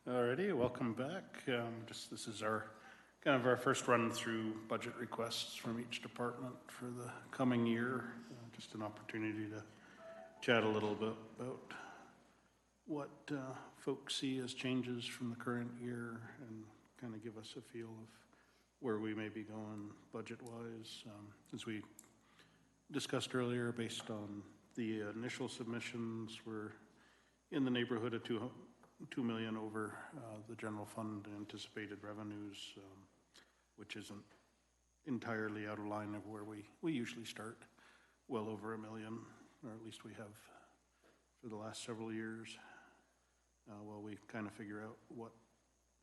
Alrighty, welcome back. This is our kind of our first run through budget requests from each department for the coming year. Just an opportunity to chat a little bit about what folks see as changes from the current year and kind of give us a feel of where we may be going budget-wise. As we discussed earlier, based on the initial submissions, we're in the neighborhood of 2 million over the general fund anticipated revenues, which isn't entirely out of line of where we usually start, well over $1 million, or at least we have for the last several years, while we kind of figure out what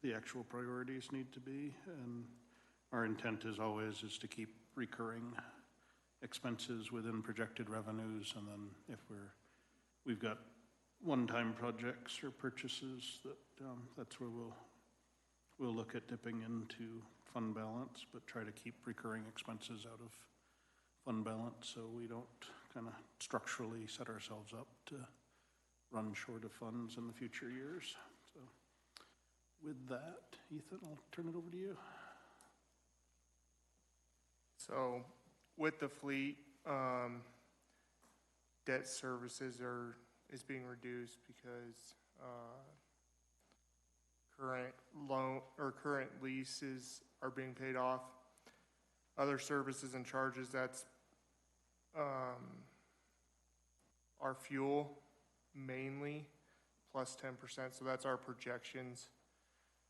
the actual priorities need to be. And our intent is always to keep recurring expenses within projected revenues, and then if we've got one-time projects or purchases that's where we'll look at dipping into fund balance, but try to keep recurring expenses out of fund balance so we don't kind of structurally set ourselves up to run short of funds in the future years. So with that, Ethan, I'll turn it over to you. So with the fleet, debt services is being reduced because current leases are being paid off. Other services and charges, that's our fuel mainly plus 10%. So that's our projections,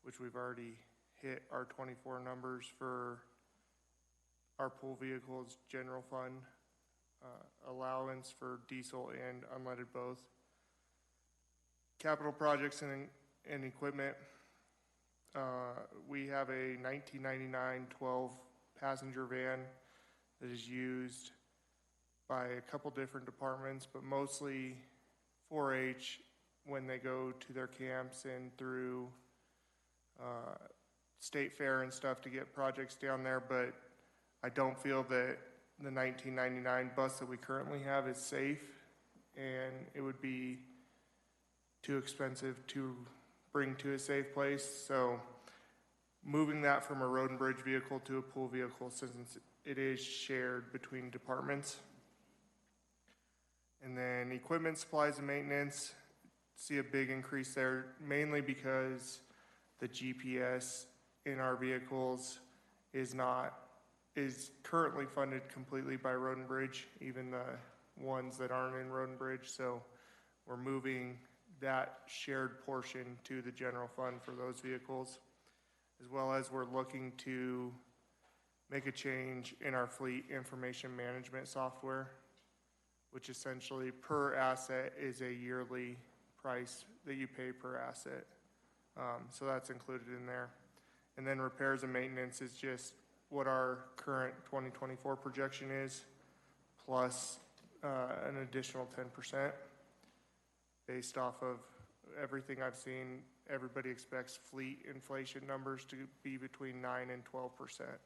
which we've already hit our 24 numbers for our pool vehicles, general fund, allowance for diesel and unleaded both. Capital projects and equipment. We have a 1999 12 passenger van that is used by a couple different departments, but mostly 4-H when they go to their camps and through state fair and stuff to get projects down there. But I don't feel that the 1999 bus that we currently have is safe, and it would be too expensive to bring to a safe place. So moving that from a road and bridge vehicle to a pool vehicle, since it is shared between departments. And then equipment, supplies, and maintenance, see a big increase there, mainly because the GPS in our vehicles is currently funded completely by road and bridge, even the ones that aren't in road and bridge. So we're moving that shared portion to the general fund for those vehicles, as well as we're looking to make a change in our fleet information management software, which essentially per asset is a yearly price that you pay per asset. So that's included in there. And then repairs and maintenance is just what our current 2024 projection is, plus an additional 10%. Based off of everything I've seen, everybody expects fleet inflation numbers to be between 9 and 12%.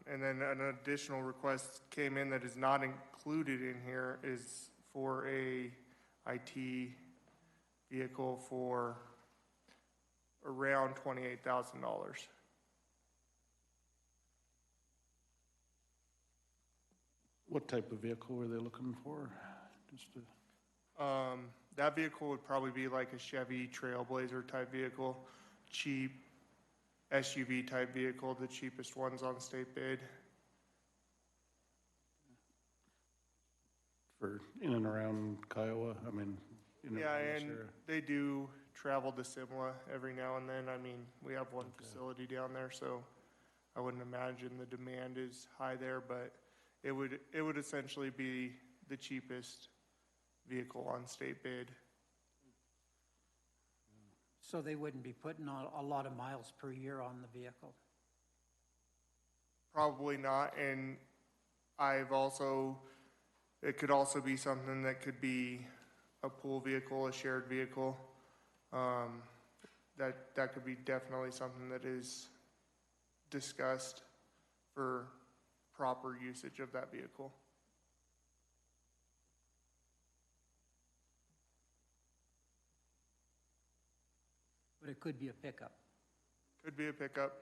And then an additional request came in that is not included in here is for a IT vehicle for around $28,000. What type of vehicle were they looking for? That vehicle would probably be like a Chevy Trailblazer type vehicle, cheap SUV type vehicle, the cheapest ones on state bid. For in and around Kiowa, I mean, yeah, and they do travel to Simla every now and then. I mean, we have one facility down there, so I wouldn't imagine the demand is high there, but it would essentially be the cheapest vehicle on state bid. So they wouldn't be putting on a lot of miles per year on the vehicle? Probably not. And it could also be something that could be a pool vehicle, a shared vehicle. That could be definitely something that is discussed for proper usage of that vehicle. But it could be a pickup. Could be a pickup.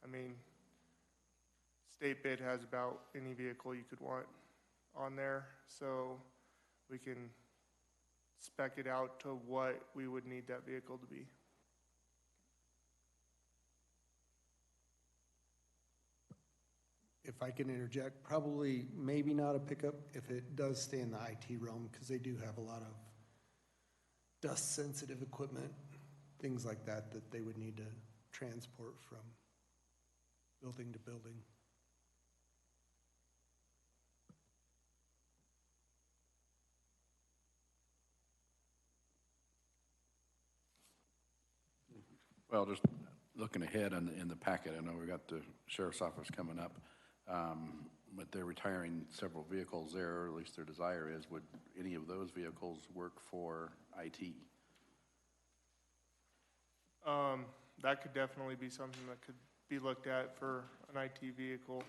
I mean, state bid has about any vehicle you could want on there, so we can spec it out to what we would need that vehicle to be. If I can interject, probably, maybe not a pickup if it does stay in the IT realm, because they do have a lot of dust-sensitive equipment, things like that, that they would need to transport from building to building. Well, just looking ahead in the packet, I know we got the sheriff's office coming up, but they're retiring several vehicles there, or at least their desire is. Would any of those vehicles work for IT? That could definitely be something that could be looked at for an IT vehicle.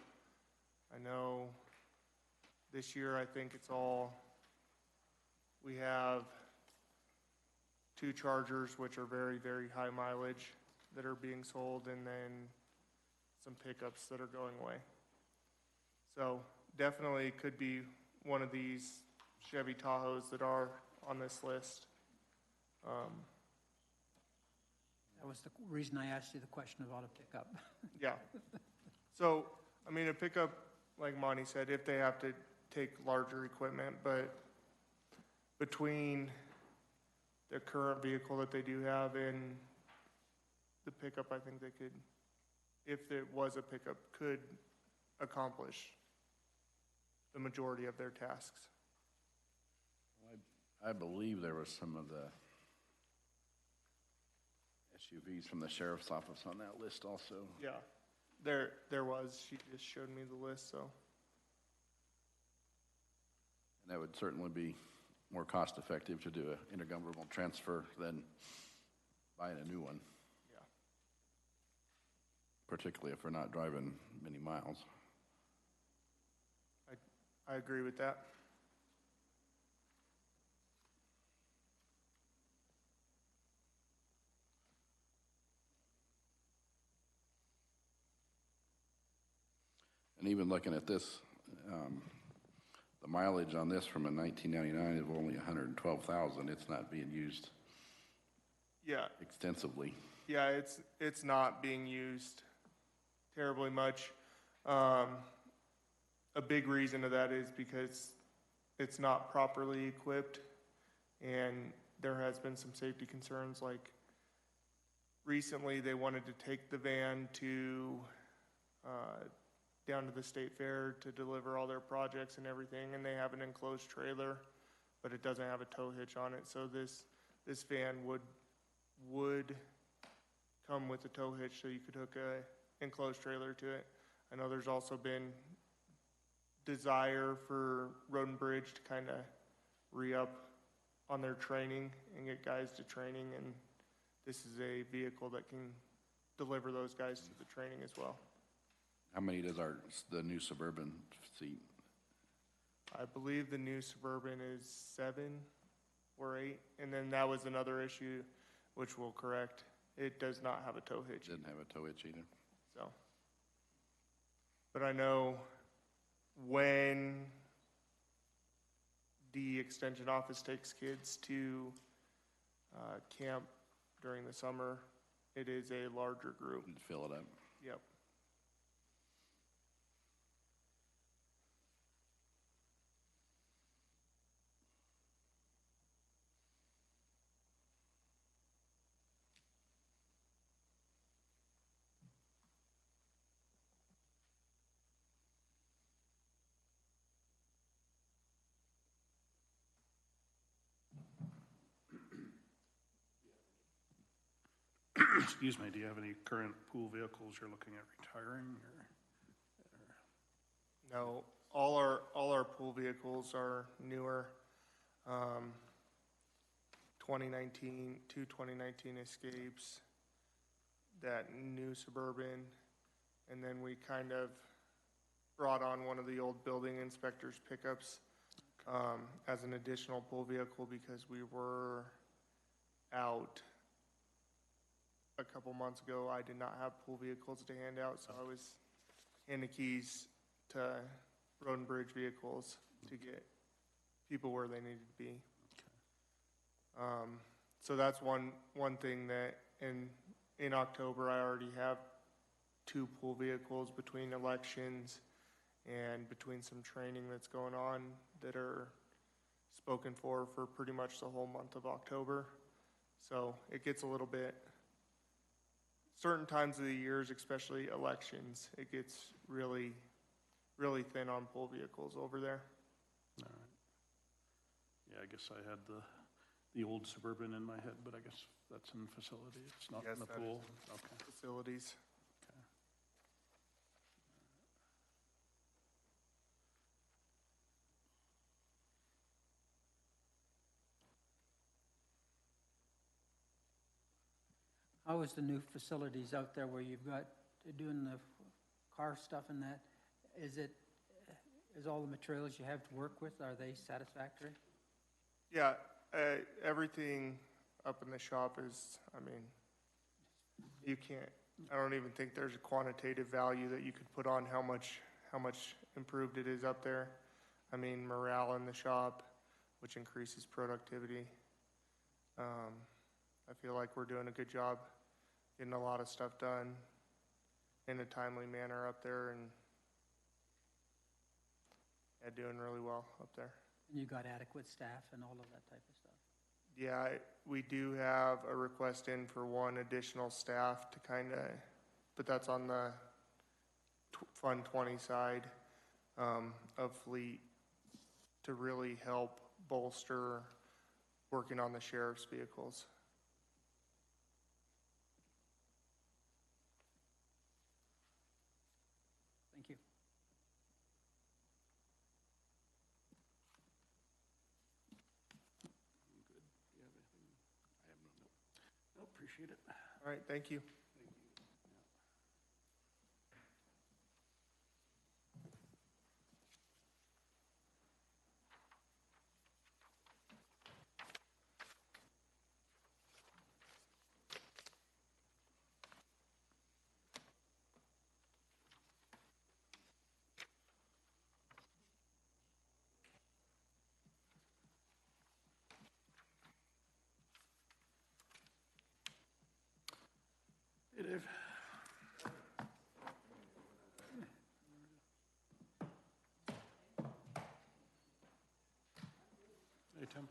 I know this year, I think it's all, we have 2 Chargers, which are very, very high mileage, that are being sold, and then some pickups that are going away. So definitely could be one of these Chevy Tahoes that are on this list. That was the reason I asked you the question about a pickup. Yeah. So, I mean, a pickup, like Monty said, if they have to take larger equipment, but between the current vehicle that they do have and the pickup, I think they could, if it was a pickup, could accomplish the majority of their tasks. I believe there was some of the SUVs from the sheriff's office on that list also. Yeah, there was. She just showed me the list, so. And that would certainly be more cost-effective to do an intergovernmental transfer than buying a new one. Yeah. Particularly if we're not driving many miles. I agree with that. And even looking at this, the mileage on this from a 1999 is only 112,000. It's not being used Yeah, extensively. yeah, it's not being used terribly much. A big reason of that is because it's not properly equipped, and there has been some safety concerns. Like recently, they wanted to take the van to down to the state fair to deliver all their projects and everything, and they have an enclosed trailer, but it doesn't have a tow hitch on it. So this van would come with a tow hitch, so you could hook a enclosed trailer to it. I know there's also been desire for Road and Bridge to kind of re-up on their training and get guys to training, and this is a vehicle that can deliver those guys to the training as well. How many does the new Suburban seat? I believe the new Suburban is 7 or 8, and then that was another issue which we'll correct. It does not have a tow hitch. Didn't have a tow hitch either. So, but I know when the extension office takes kids to camp during the summer, it is a larger group. You'd fill it up. Yep. Excuse me, do you have any current pool vehicles you're looking at retiring, or? No, all our pool vehicles are newer. 2019 Escapes, that new Suburban, and then we kind of brought on one of the old building inspector's pickups as an additional pool vehicle because we were out a couple months ago, I did not have pool vehicles to hand out, so I was handing keys to road and bridge vehicles to get people where they needed to be. So that's one thing that in October, I already have 2 pool vehicles between elections and between some training that's going on that are spoken for pretty much the whole month of October. So it gets a little bit, certain times of the years, especially elections, it gets really, really thin on pool vehicles over there. All right. Yeah, I guess I had the old Suburban in my head, but I guess that's in facility, it's not in Yes, the that pool. is Okay. Facilities. Okay. How is the new facilities out there where you've got doing the car stuff and that? Is all the materials you have to work with, are they satisfactory? Yeah, everything up in the shop is, I mean, you can't, I don't even think there's a quantitative value that you could put on how much improved it is up there. I mean, morale in the shop, which increases productivity. I feel like we're doing a good job getting a lot of stuff done in a timely manner up there, and yeah, doing really well up there. And you got adequate staff and all of that type of stuff? Yeah, we do have a request in for 1 additional staff to kind of, but that's on the Fund 20 side of fleet to really help bolster working on the sheriff's vehicles. Thank you. I have no, No, appreciate it. All right, thank you. Hey, Dave. Hey, Tim.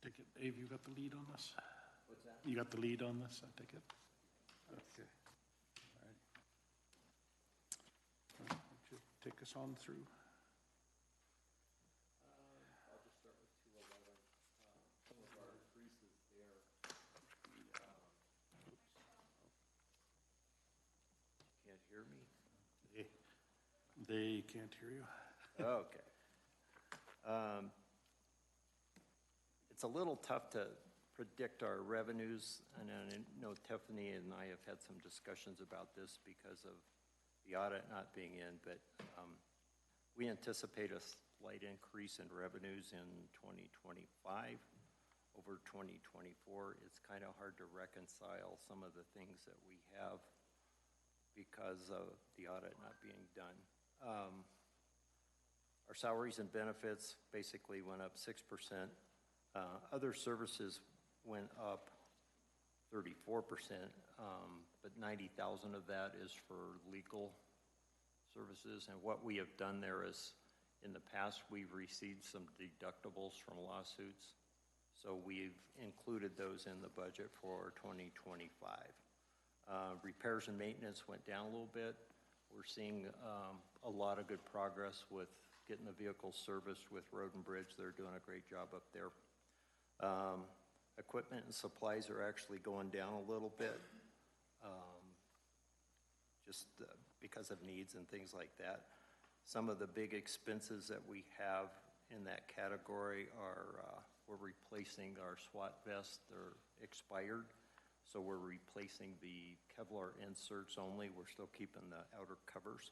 Take it, Dave, you got the lead on this? What's that? You got the lead on this, I take it? Okay. All right. Why don't you take us on through? I'll just start with 211. Some of our increases there. Can't hear me? They can't hear you. Okay. It's a little tough to predict our revenues, and I know Tiffany and I have had some discussions about this because of the audit not being in, but we anticipate a slight increase in revenues in 2025 over 2024. It's kind of hard to reconcile some of the things that we have because of the audit not being done. Our salaries and benefits basically went up 6%. Other services went up 34%, but 90,000 of that is for legal services. And what we have done there is, in the past, we've received some deductibles from lawsuits. So we've included those in the budget for 2025. Repairs and maintenance went down a little bit. We're seeing a lot of good progress with getting the vehicles serviced with Road and Bridge. They're doing a great job up there. Equipment and supplies are actually going down a little bit, just because of needs and things like that. Some of the big expenses that we have in that category are, we're replacing our SWAT vests, they're expired. So we're replacing the Kevlar inserts only, we're still keeping the outer covers.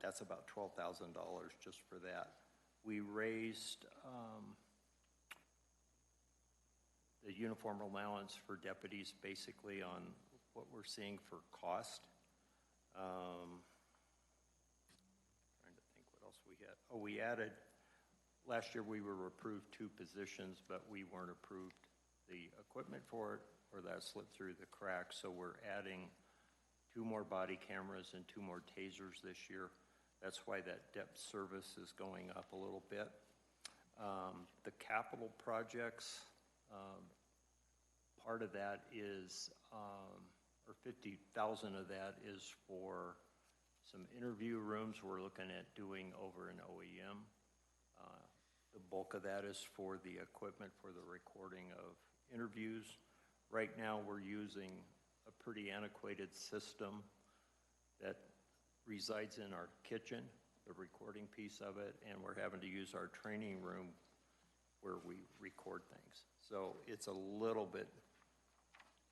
That's about $12,000 just for that. We raised the uniform allowance for deputies basically on what we're seeing for cost. Trying to think what else we had. Oh, we added, last year we were approved 2 positions, but we weren't approved the equipment for it, or that slipped through the cracks. So we're adding 2 more body cameras and 2 more tasers this year. That's why that depth service is going up a little bit. The capital projects, part of that is, or 50,000 of that is for some interview rooms we're looking at doing over in OEM. The bulk of that is for the equipment for the recording of interviews. Right now, we're using a pretty antiquated system that resides in our kitchen, the recording piece of it, and we're having to use our training room where we record things. So it's a little bit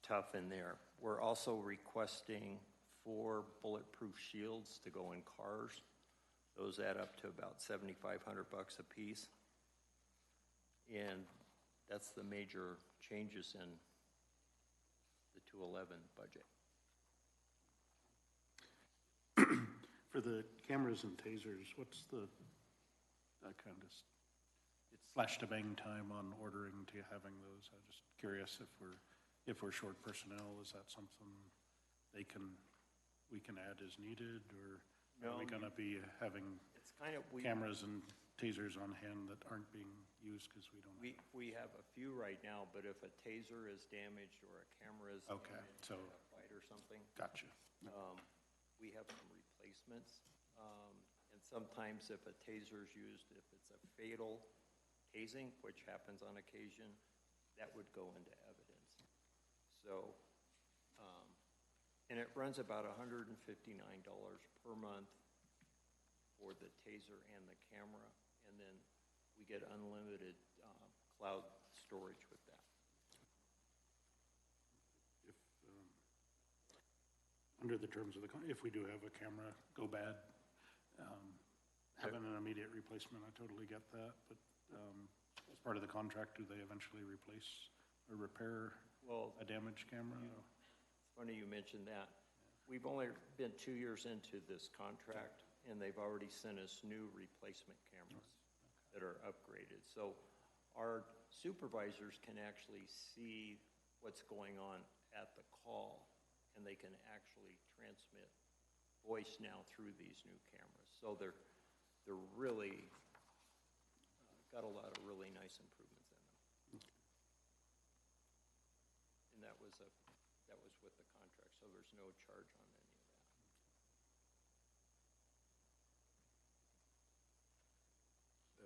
tough in there. We're also requesting 4 bulletproof shields to go in cars. Those add up to about $7,500 a piece. And that's the major changes in the 211 budget. For the cameras and tasers, what's the, kind of flash to bang time on ordering to having those? I'm just curious if we're short personnel, is that something we can add as needed, or are we gonna be having It's kind of, cameras and tasers on hand that aren't being used because we don't? we have a few right now, but if a taser is damaged or a camera is Okay, damaged so- in a fight or something, Gotcha. we have some replacements. And sometimes if a taser is used, if it's a fatal tasing, which happens on occasion, that would go into evidence. So, and it runs about $159 per month for the taser and the camera, and then we get unlimited cloud storage with that. If, under the terms of the, if we do have a camera go bad, having an immediate replacement, I totally get that, but as part of the contract, do they eventually replace or repair Well, a damaged camera? it's funny you mentioned that. We've only been 2 years into this contract, and they've already sent us new replacement cameras that are upgraded. So our supervisors can actually see what's going on at the call, and they can actually transmit voice now through these new cameras. So they're really got a lot of really nice improvements in them. And that was with the contract, so there's no charge on any of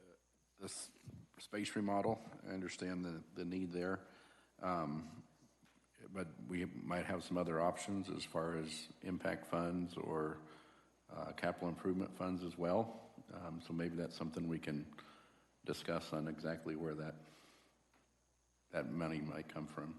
that. This space remodel, I understand the need there. But we might have some other options as far as impact funds or capital improvement funds as well. So maybe that's something we can discuss on exactly where that money might come from.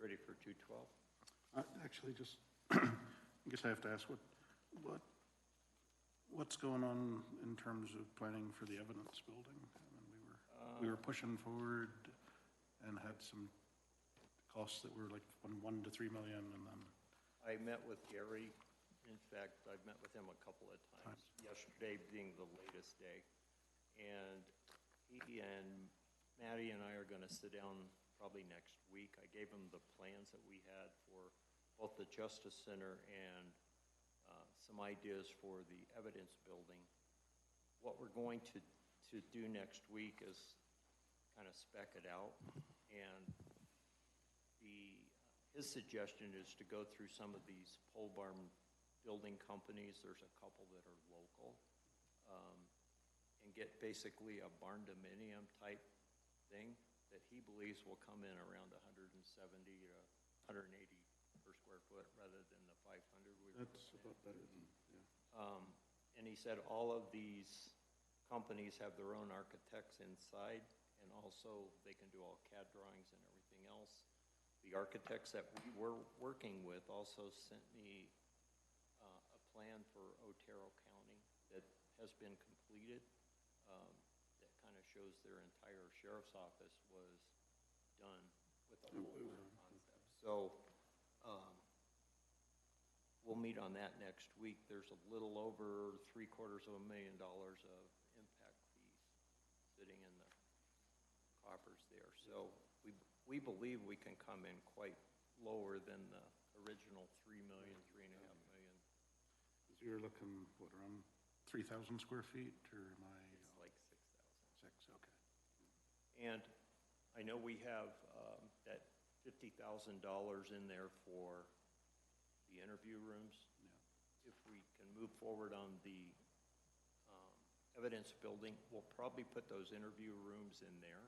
You ready for 212? Actually, just, I guess I have to ask, what's going on in terms of planning for the evidence building? I mean, we were pushing forward and had some costs that were like 1 to 3 million, and then. I met with Gary In fact, I've met with him a couple of times, yesterday being the latest day. And he and Maddie and I are gonna sit down probably next week. I gave him the plans that we had for both the Justice Center and some ideas for the evidence building. What we're going to do next week is kind of spec it out. And his suggestion is to go through some of these pole barn building companies. There's a couple that are local. And get basically a barn dominium type thing that he believes will come in around 170 to 180 per square foot rather than the 500 we were That's looking about at. better than, yeah. And he said all of these companies have their own architects inside, and also they can do all CAD drawings and everything else. The architects that we were working with also sent me a plan for Otero County that has been completed. That kind of shows their entire sheriff's office was done with the whole concept. So we'll meet on that next week. There's a little over $750,000 of impact fees sitting in the coffers there. So we believe we can come in quite lower than the original 3 million, 3.5 million. So you're looking, what, around 3,000 square feet, or am I? It's like 6,000. 6, okay. And I know we have that $50,000 in there for the interview rooms. Yeah. If we can move forward on the evidence building, we'll probably put those interview rooms in there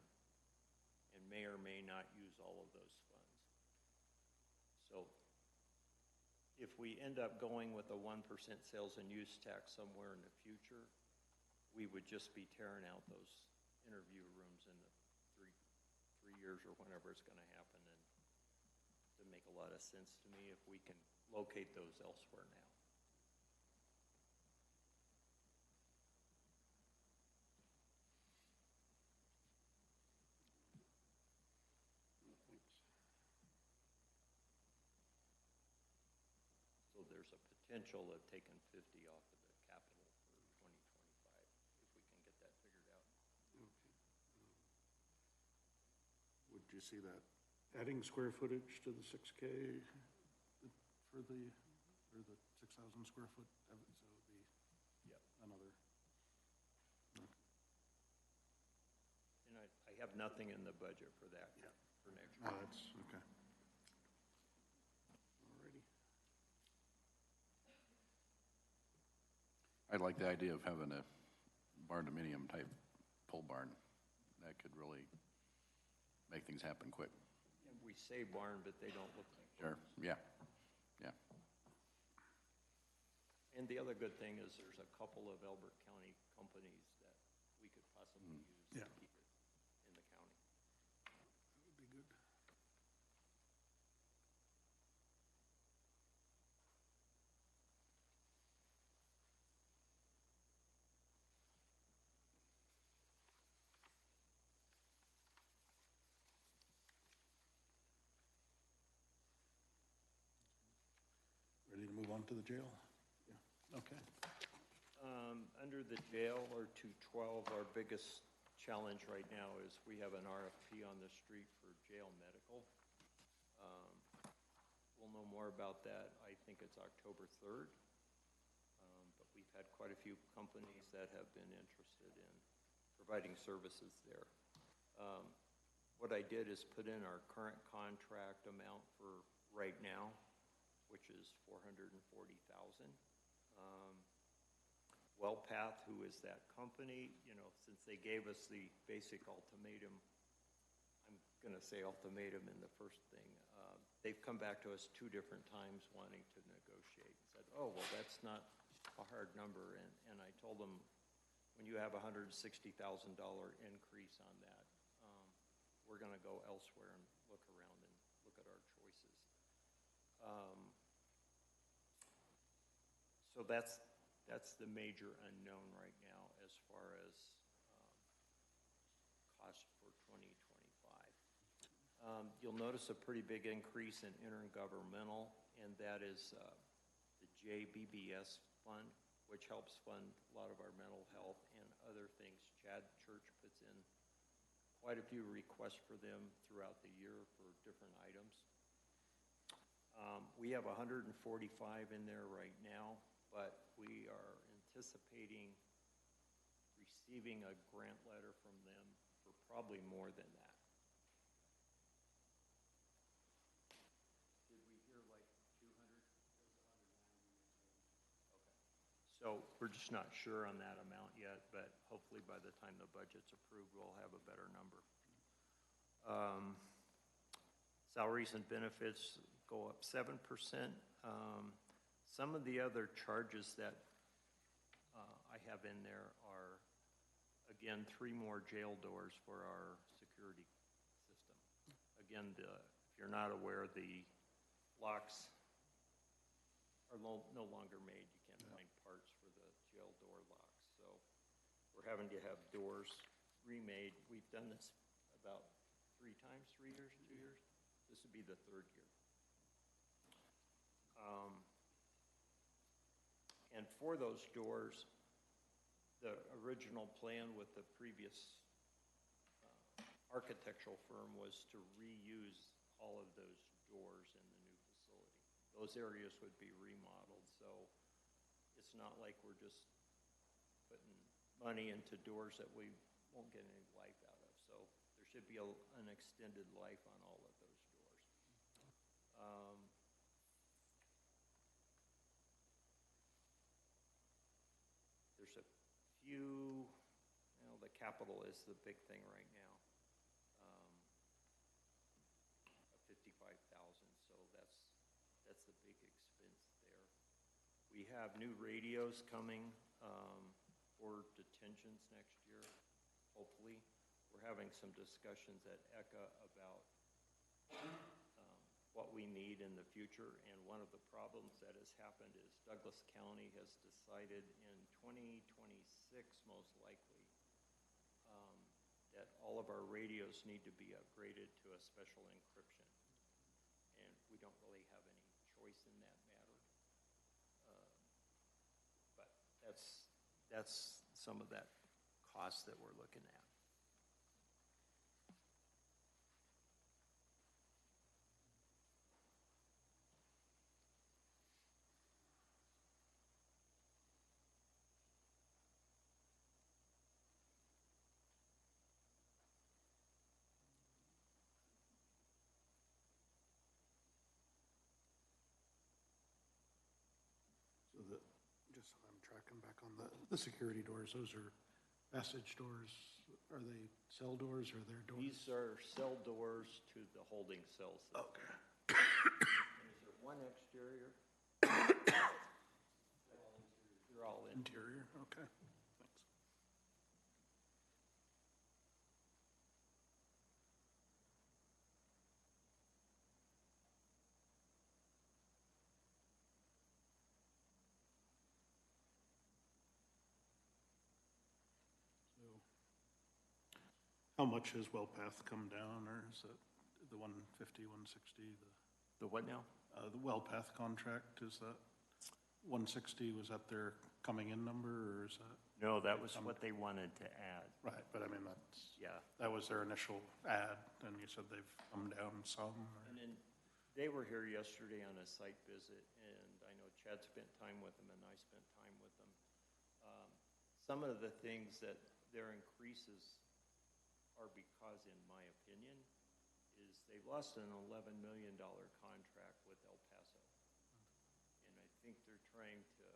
and may or may not use all of those funds. So if we end up going with a 1% sales and use tax somewhere in the future, we would just be tearing out those interview rooms in the three years or whenever it's going to happen. And it doesn't make a lot of sense to me if we can locate those elsewhere now. So there's a potential of taking 50 off of the capital for 2025 if we can get that figured out. Okay. Would you see that adding square footage to the 6K for the, or the 6,000 square foot, so it would be another? And I have nothing in the budget for that yet, for next Oh, year. that's, okay. Alrighty. I like the idea of having a barn dominium type pole barn. That could really make things happen quick. And we say barn, but they don't look like Sure, barns. yeah, yeah. And the other good thing is there's a couple of Elbert County companies that we could possibly use to Yeah. keep it in the county. That would be good. Ready to move on to the jail? Yeah, okay. Under the jail or 212, our biggest challenge right now is we have an RFP on the street for jail medical. We'll know more about that. I think it's October 3rd. But we've had quite a few companies that have been interested in providing services there. What I did is put in our current contract amount for right now, which is $440,000. WellPath, who is that company, you know, since they gave us the basic ultimatum, I'm going to say ultimatum in the first thing, they've come back to us 2 different times wanting to negotiate and said, oh, well, that's not a hard number. And I told them, when you have a $160,000 increase on that, we're going to go elsewhere and look around and look at our choices. So that's the major unknown right now as far as cost for 2025. You'll notice a pretty big increase in intergovernmental, and that is the JBBS fund, which helps fund a lot of our mental health and other things. Chad Church puts in quite a few requests for them throughout the year for different items. We have 145 in there right now, but we are anticipating receiving a grant letter from them for probably more than that. Did we hear like 200? Okay. So we're just not sure on that amount yet, but hopefully by the time the budget's approved, we'll have a better number. Salaries and benefits go up 7%. Some of the other charges that I have in there are, again, 3 more jail doors for our security system. Again, if you're not aware, the locks are no longer made. You can't find parts for the jail door locks. So we're having to have doors remade. We've done this about 3 times, 3 years, 2 years. This would be the 3rd year. And for those doors, the original plan with the previous architectural firm was to reuse all of those doors in the new facility. Those areas would be remodeled, so it's not like we're just putting money into doors that we won't get any life out of. So there should be an extended life on all of those doors. There's a few, the capital is the big thing right now. 55,000, so that's the big expense there. We have new radios coming for detentions next year, hopefully. We're having some discussions at ECA about what we need in the future, and one of the problems that has happened is Douglas County has decided in 2026, most likely, that all of our radios need to be upgraded to a special encryption, and we don't really have any choice in that matter. But that's some of that cost that we're looking at. So just so I'm tracking back on the security doors, those are passage doors. Are they cell doors or they're doors? These are cell doors to the holding cells. Okay. And is there one exterior? They're all Interior, okay, thanks. So, how much has WellPath come down, or is it the 150, 160, The what now? the WellPath contract, is that 160, was that their coming in number, or is that? No, that was what they wanted to add. Right, but I mean, that's, Yeah. that was their initial ad, and you said they've come down some, or? And then they were here yesterday on a site visit, and I know Chad spent time with them, and I spent time with them. Some of the things that their increases are because, in my opinion, is they've lost an $11 million contract with El Paso. And I think they're trying to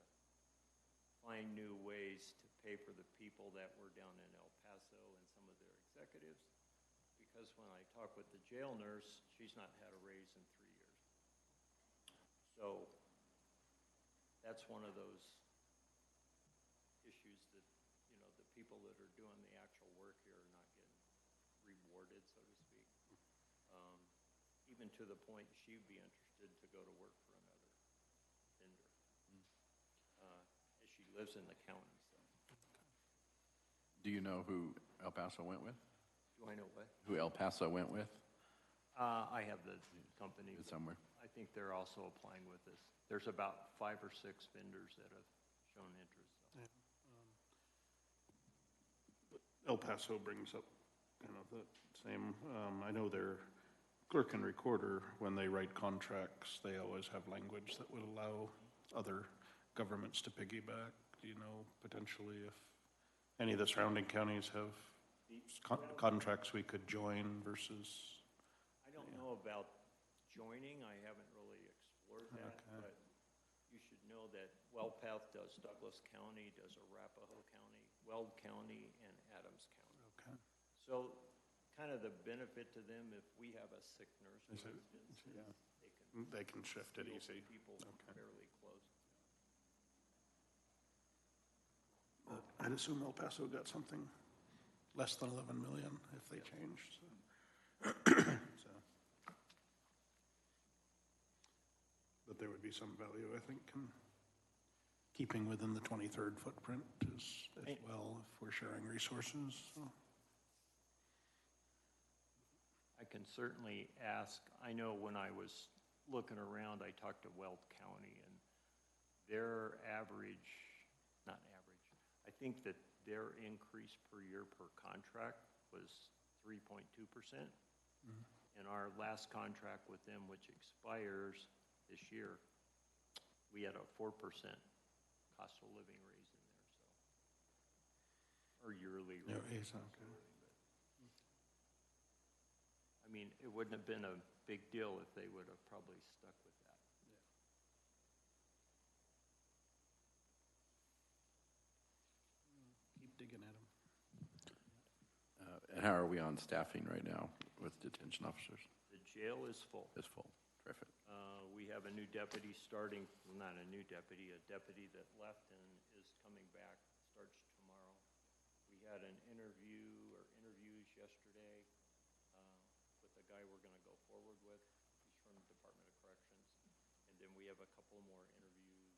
find new ways to pay for the people that were down in El Paso and some of their executives. Because when I talk with the jail nurse, she's not had a raise in 3 years. So that's one of those issues that, the people that are doing the actual work here are not getting rewarded, so to speak. Even to the point she'd be interested to go to work for another vendor. As she lives in the county, so. Do you know who El Paso went with? Do I know what? Who El Paso went with? I have the company. It's somewhere. I think they're also applying with us. There's about 5 or 6 vendors that have shown interest. So. El Paso brings up kind of the same, I know their clerk and recorder, when they write contracts, they always have language that would allow other governments to piggyback. Do you know potentially if any of the surrounding counties have contracts we could join versus? I don't know about joining. I haven't really explored that, Okay. but you should know that WellPath does Douglas County, does Arapahoe County, Weld County, and Adams County. Okay. So kind of the benefit to them, if we have a sick nurse, for Is it- instance, yeah. they They can shift it can easy. people Okay. fairly close. But I'd assume El Paso got something less than 11 million if they changed, so. So. But there would be some value, I think, in keeping within the 23rd footprint as well if we're sharing resources, so. I can certainly ask. I know when I was looking around, I talked to Weld County, and their average, not average, I think that their increase per year per contract was 3.2%. And our last contract with them, which expires this year, we had a 4% cost of living raise in there, so, or yearly Yeah, raise. okay. I mean, it wouldn't have been a big deal if they would have probably stuck with that. Keep digging at them. And how are we on staffing right now with detention officers? The jail is full. It's full. Terrific. We have a new deputy starting, well, not a new deputy, a deputy that left and is coming back, starts tomorrow. We had an interviews yesterday with the guy we're gonna go forward with. He's from the Department of Corrections. And then we have a couple more interviews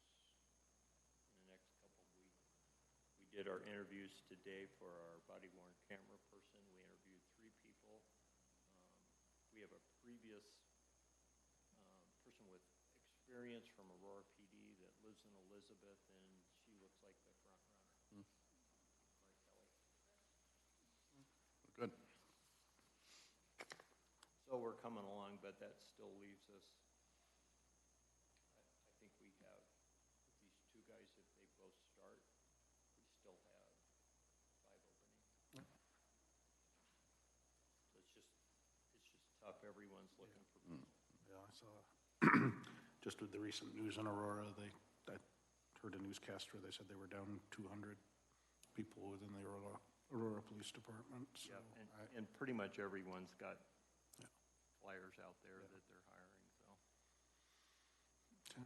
in the next couple of weeks. We did our interviews today for our body worn camera person. We interviewed 3 people. We have a previous person with experience from Aurora PD that lives in Elizabeth, and she looks like the front runner. Mark Kelly. Good. So we're coming along, but that still leaves us, I think we have, with these 2 guys, if they both start, we still have 5 openings. So it's just tough. Everyone's looking for people. Yeah, I saw, just with the recent news in Aurora, I heard a newscast where they said they were down 200 people within the Aurora Police Department, so. Yeah, and pretty much everyone's got Yeah. flyers out there that they're hiring, so. Okay.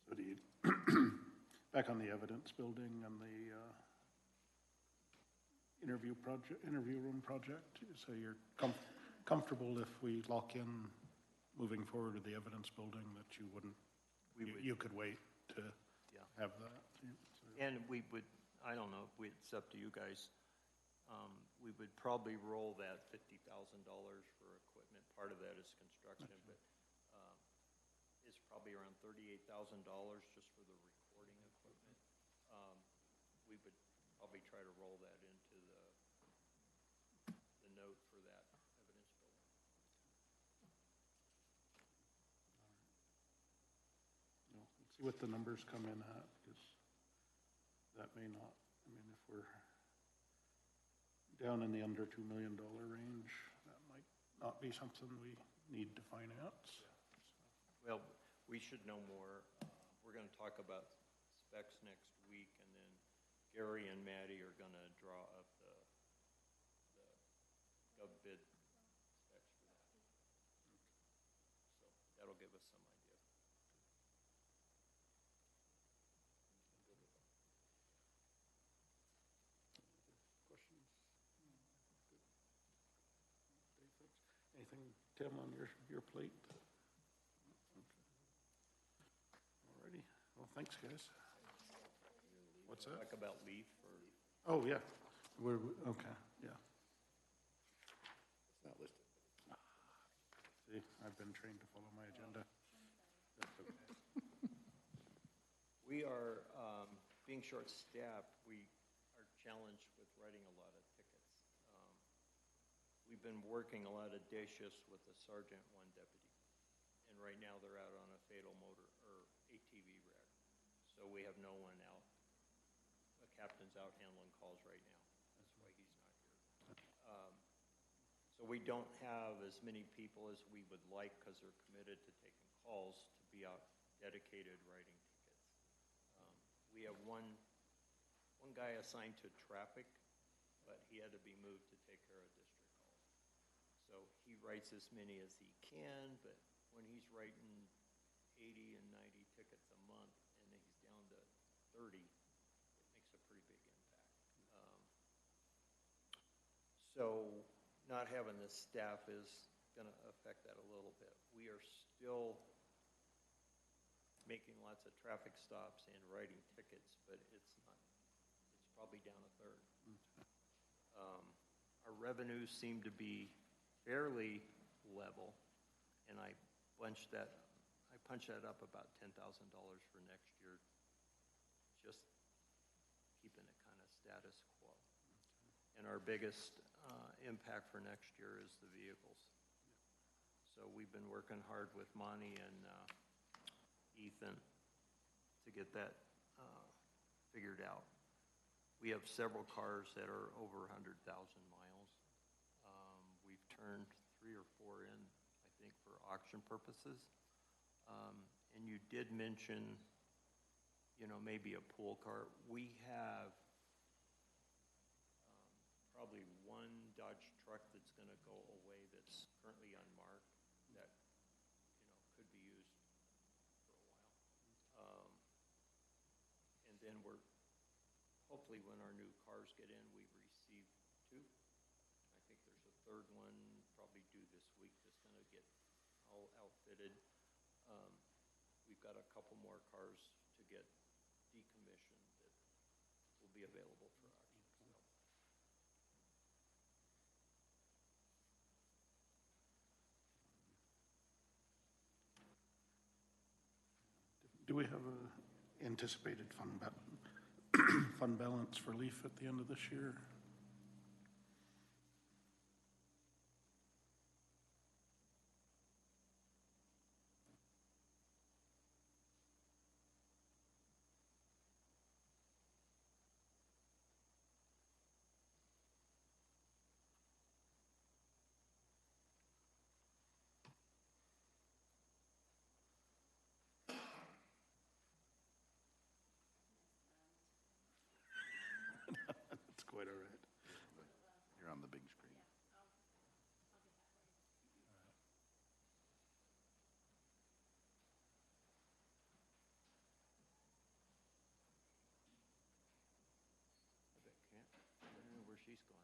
So do you, back on the evidence building and the interview room project, so you're comfortable if we lock in moving forward with the evidence building that you wouldn't, you could wait to Yeah. have that? Yeah, so. And we would, I don't know, it's up to you guys. We would probably roll that $50,000 for equipment. Part of that is construction, but it's probably around $38,000 just for the recording equipment. We would probably try to roll that into the note for that evidence building. No, let's see what the numbers come in at, because that may not, I mean, if we're down in the under $2 million range, that not be something we need to finance. Well, we should know more. We're gonna talk about specs next week, and then Gary and Maddie are gonna draw up the gov bid specs for that. So that'll give us some idea. Questions? Anything, Tim, on your plate? Alrighty, well, thanks, guys. What's that? Talk about leaf or? Oh, yeah, okay, yeah. It's not listed. See, I've been trained to follow my agenda. We are, being short-staffed, we are challenged with writing a lot of tickets. We've been working a lot of day shifts with a sergeant, one deputy. And right now, they're out on a fatal motor, or ATV wreck. So we have no one out. The captain's out handling calls right now. That's why he's not here. So we don't have as many people as we would like, because they're committed to taking calls, to be out dedicated writing tickets. We have one guy assigned to traffic, but he had to be moved to take care of district calls. So he writes as many as he can, but when he's writing 80 and 90 tickets a month, and then he's down to 30, it makes a pretty big impact. So not having the staff is gonna affect that a little bit. We are still making lots of traffic stops and writing tickets, but it's probably down a third. Our revenues seem to be fairly level, and I punched that up about $10,000 for next year, just keeping it kind of status quo. And our biggest impact for next year is the vehicles. So we've been working hard with Monty and Ethan to get that figured out. We have several cars that are over 100,000 miles. We've turned 3 or 4 in, I think, for auction purposes. And you did mention, maybe a pool car. We have probably one Dodge truck that's going to go away that's currently unmarked that, could be used for a while. And then hopefully when our new cars get in, we've received 2. I think there's a third one probably due this week that's going to get all outfitted. We've got a couple more cars to get decommissioned that will be available for auction. Do we have a anticipated fund balance for LEAF at the end of this year? That's quite all right. You're on the big screen. I bet can't. I don't know where she's going.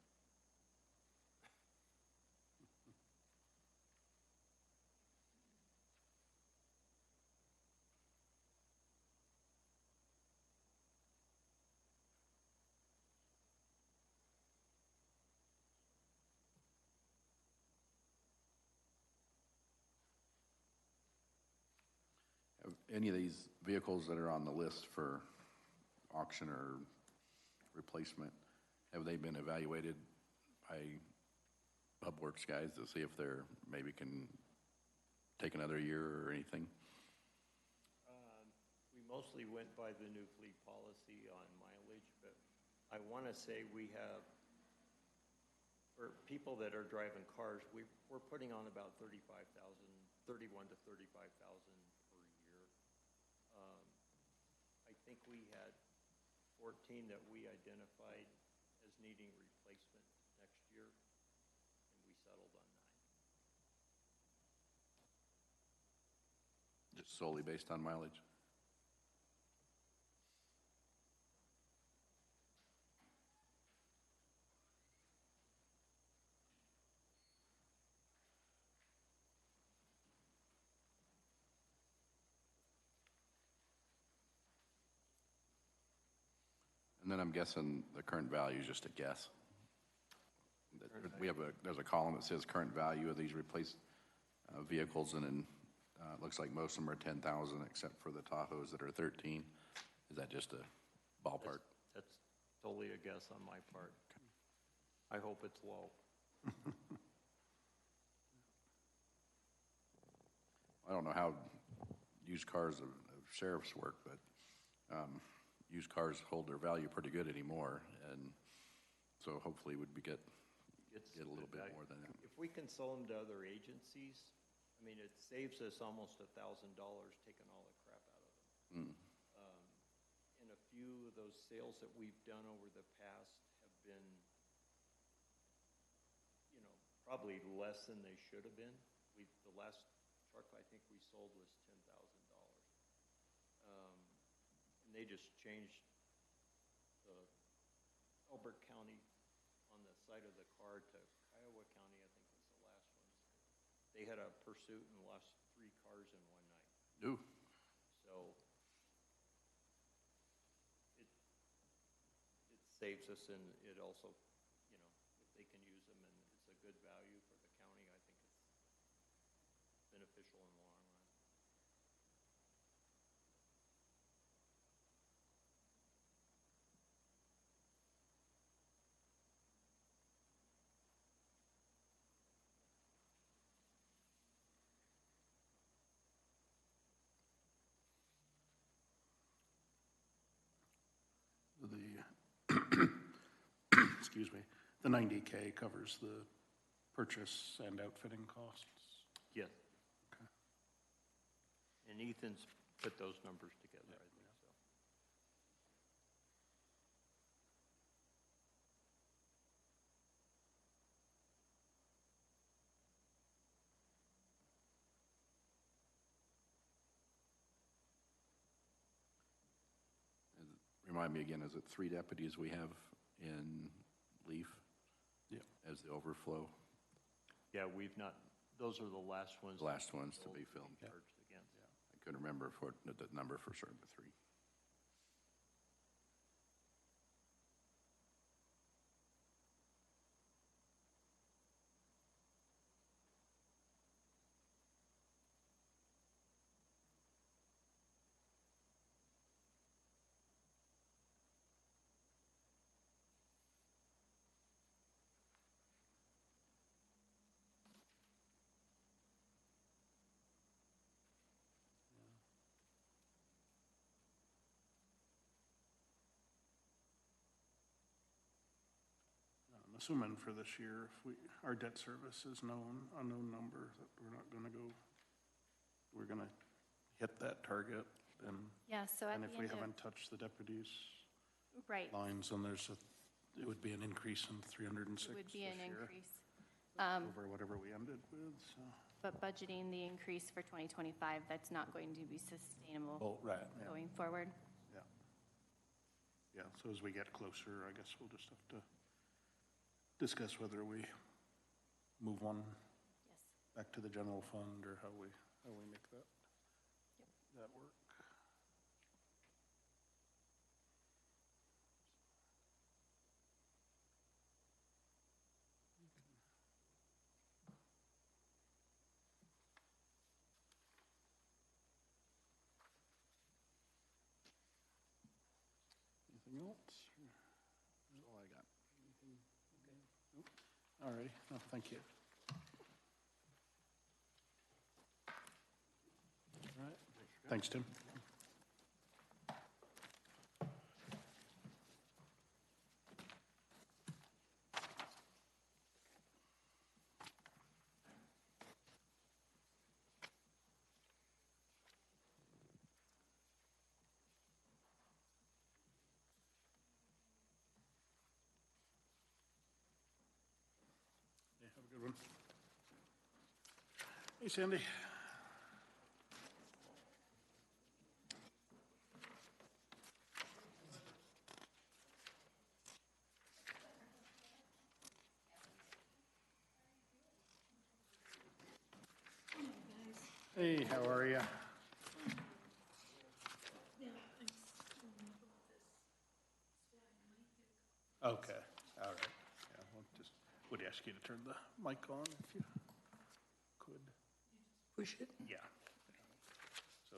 Have any of these vehicles that are on the list for auction or replacement, have they been evaluated by PubWorks guys to see if they're, maybe can take another year or anything? We mostly went by the new fleet policy on mileage, but I want to say we have for people that are driving cars, we're putting on about 31 to 35,000 per year. I think we had 14 that we identified as needing replacement next year, and we settled on 9. Just solely based on mileage? And then I'm guessing the current value is just a guess. There's a column that says current value of these replaced vehicles, and then it looks like most of them are 10,000 except for the Tahoes that are 13. Is that just a ballpark? That's totally a guess on my part. I hope it's low. I don't know how used cars of sheriffs work, but used cars hold their value pretty good anymore, and so hopefully we'd get a little bit more than that. If we can sell them to other agencies, I mean, it saves us almost $1,000 taking all the crap out of them. And a few of those sales that we've done over the past have been, you know, probably less than they should have been. The last truck I think we sold was $10,000. And they just changed the Elbert County on the side of the car to Kiowa County, I think was the last one. They had a pursuit and lost 3 cars in one night. Ooh. So it saves us, and it also, you know, if they can use them and it's a good value for the county, I think it's beneficial in the long run. Excuse me, the 90K covers the purchase and outfitting costs. Yes. Okay. And Ethan's put those numbers together, I think so. Remind me again, is it 3 deputies we have in Leaf? Yeah. As the overflow? Yeah, we've not, those are the last ones. Last ones to be filled. Charged against. I couldn't remember the number for certain, but 3. I'm assuming for this year, if our debt service is unknown number, that we're gonna hit that target, and, Yeah, so at and the if we end of, haven't touched the deputies' right, lines, then it would be an increase in 306 it would be an this year, increase. over whatever we ended with, so. But budgeting the increase for 2025, that's not going to be sustainable Oh, right, yeah, going forward. yeah. Yeah, so as we get closer, I guess we'll just have to discuss whether we move one Yes. back to the general fund, or how we make that, that work. Anything else? That's all I got. All righty, oh, thank you. All right, thanks, Tim. Good one. Hey, Sandy. Hey, how are you? Okay, all right. Yeah, we'll just, would ask you to turn the mic on if you could. Push it. Yeah. So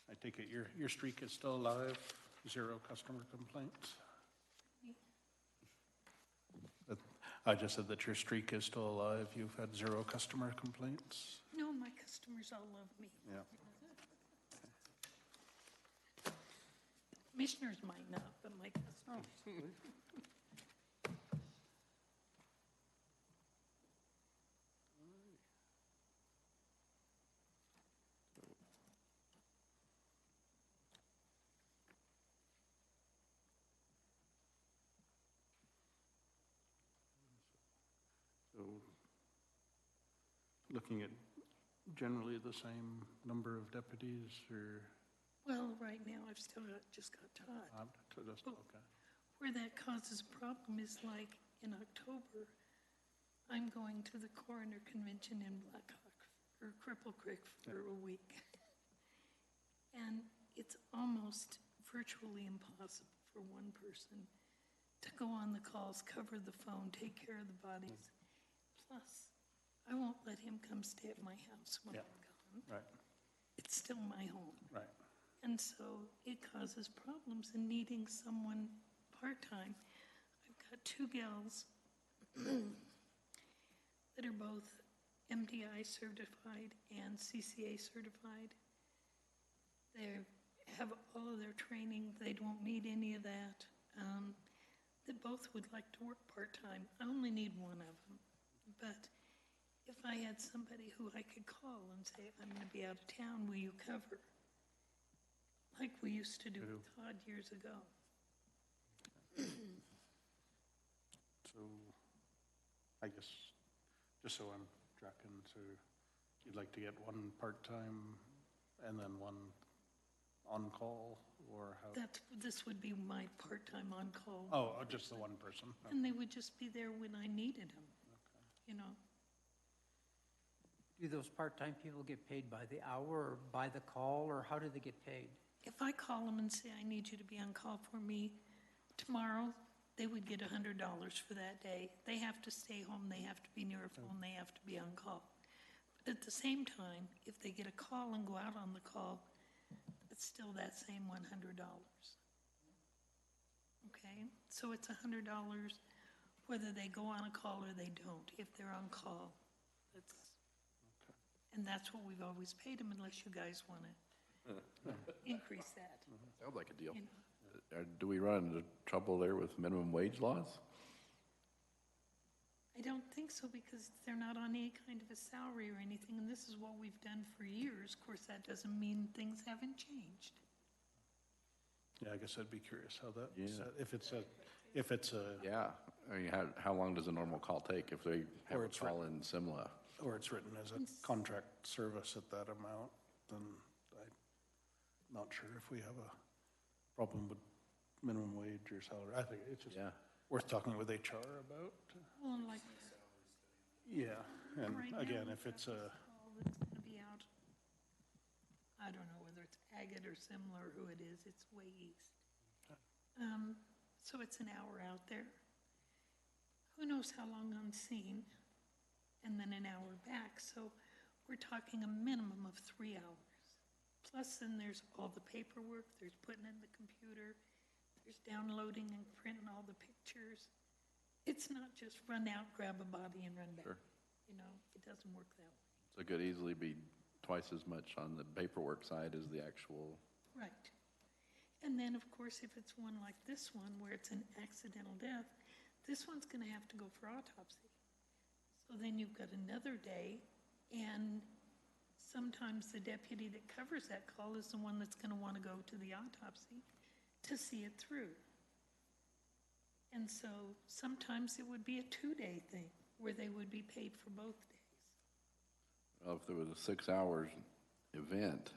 I take it your streak is still alive, 0 customer complaints? I just said that your streak is still alive. You've had 0 customer complaints? No, my customers all love me. Yeah. Commissioners might not, but my customers. So looking at generally the same number of deputies or, Well, right now, I've still just got Todd. okay. Where that causes a problem is like in October, I'm going to the coroner convention in Blackhawk, or Cripple Creek for a week. And it's almost virtually impossible for one person to go on the calls, cover the phone, take care of the bodies. Plus, I won't let him come stay at my house when Yeah. I'm gone. Right, It's still my home. right. And so it causes problems in needing someone part-time. I've got 2 gals that are both MDI certified and CCA certified. They have all of their training, they don't need any of that. That both would like to work part-time. I only need one of them. But if I had somebody who I could call and say, I'm gonna be out of town, will you cover? Like we used to do with Todd years ago. So I guess, just so I'm tracking, so you'd like to get 1 part-time and then 1 on-call, or how? This would be my part-time on-call. Oh, just the 1 person? And they would just be there when I needed them, you know? Do those part-time people get paid by the hour or by the call, or how do they get paid? If I call them and say, I need you to be on call for me tomorrow, they would get $100 for that day. They have to stay home, they have to be near a phone, they have to be on call. But at the same time, if they get a call and go out on the call, it's still that same $100. Okay, so it's $100 whether they go on a call or they don't, if they're on call. And that's what we've always paid them unless you guys want to increase that. Sounds like a deal. You know. Do we run into trouble there with minimum wage laws? I don't think so because they're not on any kind of a salary or anything, and this is what we've done for years. Of course, that doesn't mean things haven't changed. Yeah, I guess I'd be curious how that, Yeah. if it's a, Yeah, I mean, how long does a normal call take if they have Or a it's call in Simla? or it's written as a contract service at that amount, then I'm not sure if we have a problem with minimum wage or salary. I think it's just Yeah, worth talking with HR about. Well, like, Yeah, and right now, again, we've if it's got a, this call that's gonna be out, I don't know whether it's Agate or Simla or who it is, it's way east. So it's an hour out there. Who knows how long on scene, and then an hour back, so we're talking a minimum of 3 hours. Plus then there's all the paperwork, there's putting in the computer, there's downloading and printing all the pictures. It's not just run out, grab a body and run back. Sure. You know, it doesn't work that way. so it could easily be twice as much on the paperwork side as the actual, Right. And then, of course, if it's one like this one, where it's an accidental death, this one's gonna have to go for autopsy. So then you've got another day, and sometimes the deputy that covers that call is the one that's gonna wanna go to the autopsy to see it through. And so sometimes it would be a 2-day thing. where they would be paid for both days. Well, if there was a 6 hours event,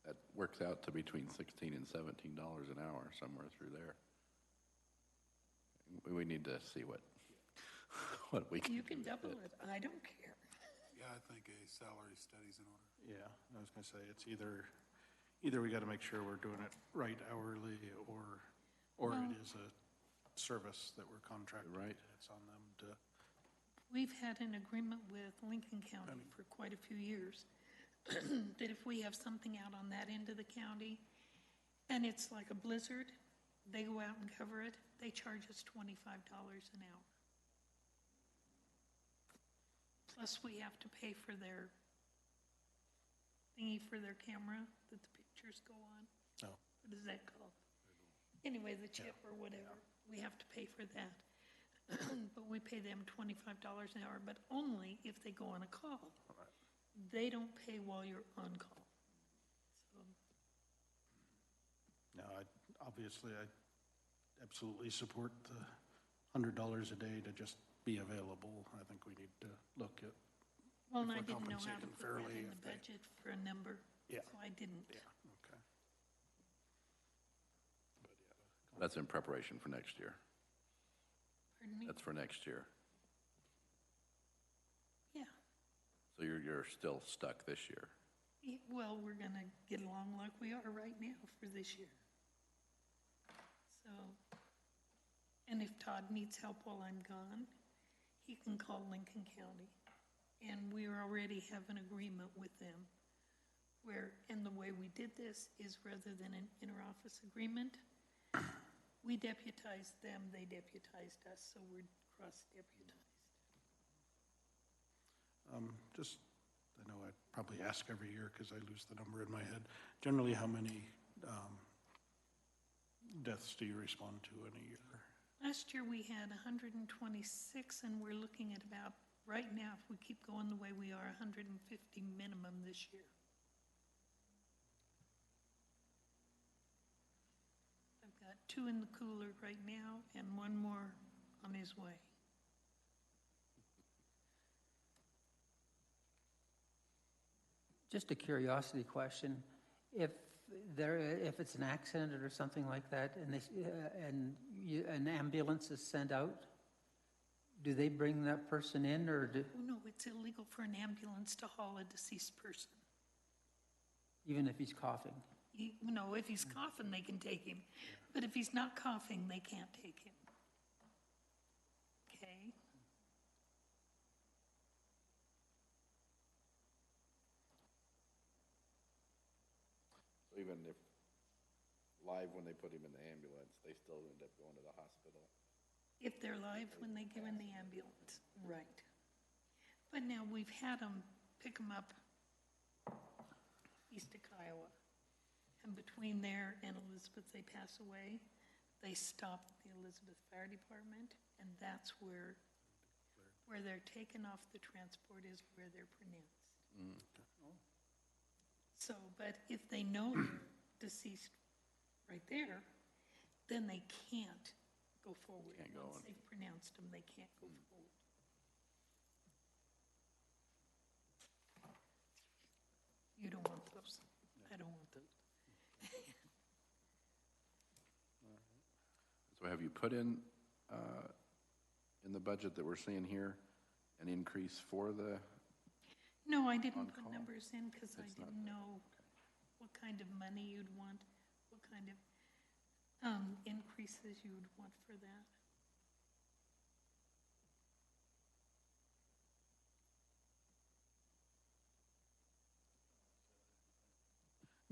that works out to between $16 and $17 an hour, somewhere through there. We need to see what we can do. You can with double it. it, I don't care. Yeah, I think a salary study's in order. Yeah, I was gonna say, it's either we gotta make sure we're doing it right hourly, or Well- it is a service that we're contracted. Right. It's on them to, We've had an agreement with Lincoln County for quite a few years, that if we have something out on that end of the county, and it's like a blizzard, they go out and cover it, they charge us $25 an hour. Plus, we have to pay for their thingy for their camera that the pictures go on. oh, What is that called? Anyway, the chip or whatever, we have to pay for that. But we pay them $25 an hour, but only if they go on a call. They don't pay while you're on call. So, no, obviously, I absolutely support the $100 a day to just be available. I think we need to look at, well, and If I we're didn't know how to compensating put that fairly, in the if they- budget for a number. Yeah. So I didn't. yeah, okay. That's in preparation for next year. Pardon me? That's for next year. Yeah. So you're still stuck this year. Well, we're gonna get along like we are right now for this year. So, and if Todd needs help while I'm gone, he can call Lincoln County. And we already have an agreement with them where, and the way we did this is rather than an inter-office agreement, we deputized them, they deputized us, so we're cross-deputized. Just, I know I probably ask every year because I lose the number in my head. Generally, how many deaths do you respond to in a year? Last year, we had 126, and we're looking at about, right now, if we keep going the way we are, 150 minimum this year. I've got 2 in the cooler right now, and 1 more on his way. Just a curiosity question. If it's an accident or something like that, and an ambulance is sent out, do they bring that person in, or Oh, no, it's illegal for an ambulance to haul a deceased person. even if he's coughing? No, if he's coughing, they can take him, but if he's not coughing, they can't take him. Okay? So even if live when they put him in the ambulance, they still end up going to the hospital. If they're live when they go in the ambulance, right. But now we've had them pick them up east of Kiowa. And between there and Elizabeth, they pass away. They stop the Elizabeth Fire Department, and that's where they're taken off the transport is where they're pronounced. So, but if they know they're deceased right there, then they can't go forward. Can't go Once on. they've pronounced them, they can't go forward. You don't want those. I don't want those. So have you put in the budget that we're seeing here, an increase for the, No, I didn't put On-call? numbers in because I It's not didn't know what kind of money you'd want, what kind of increases you would want for that.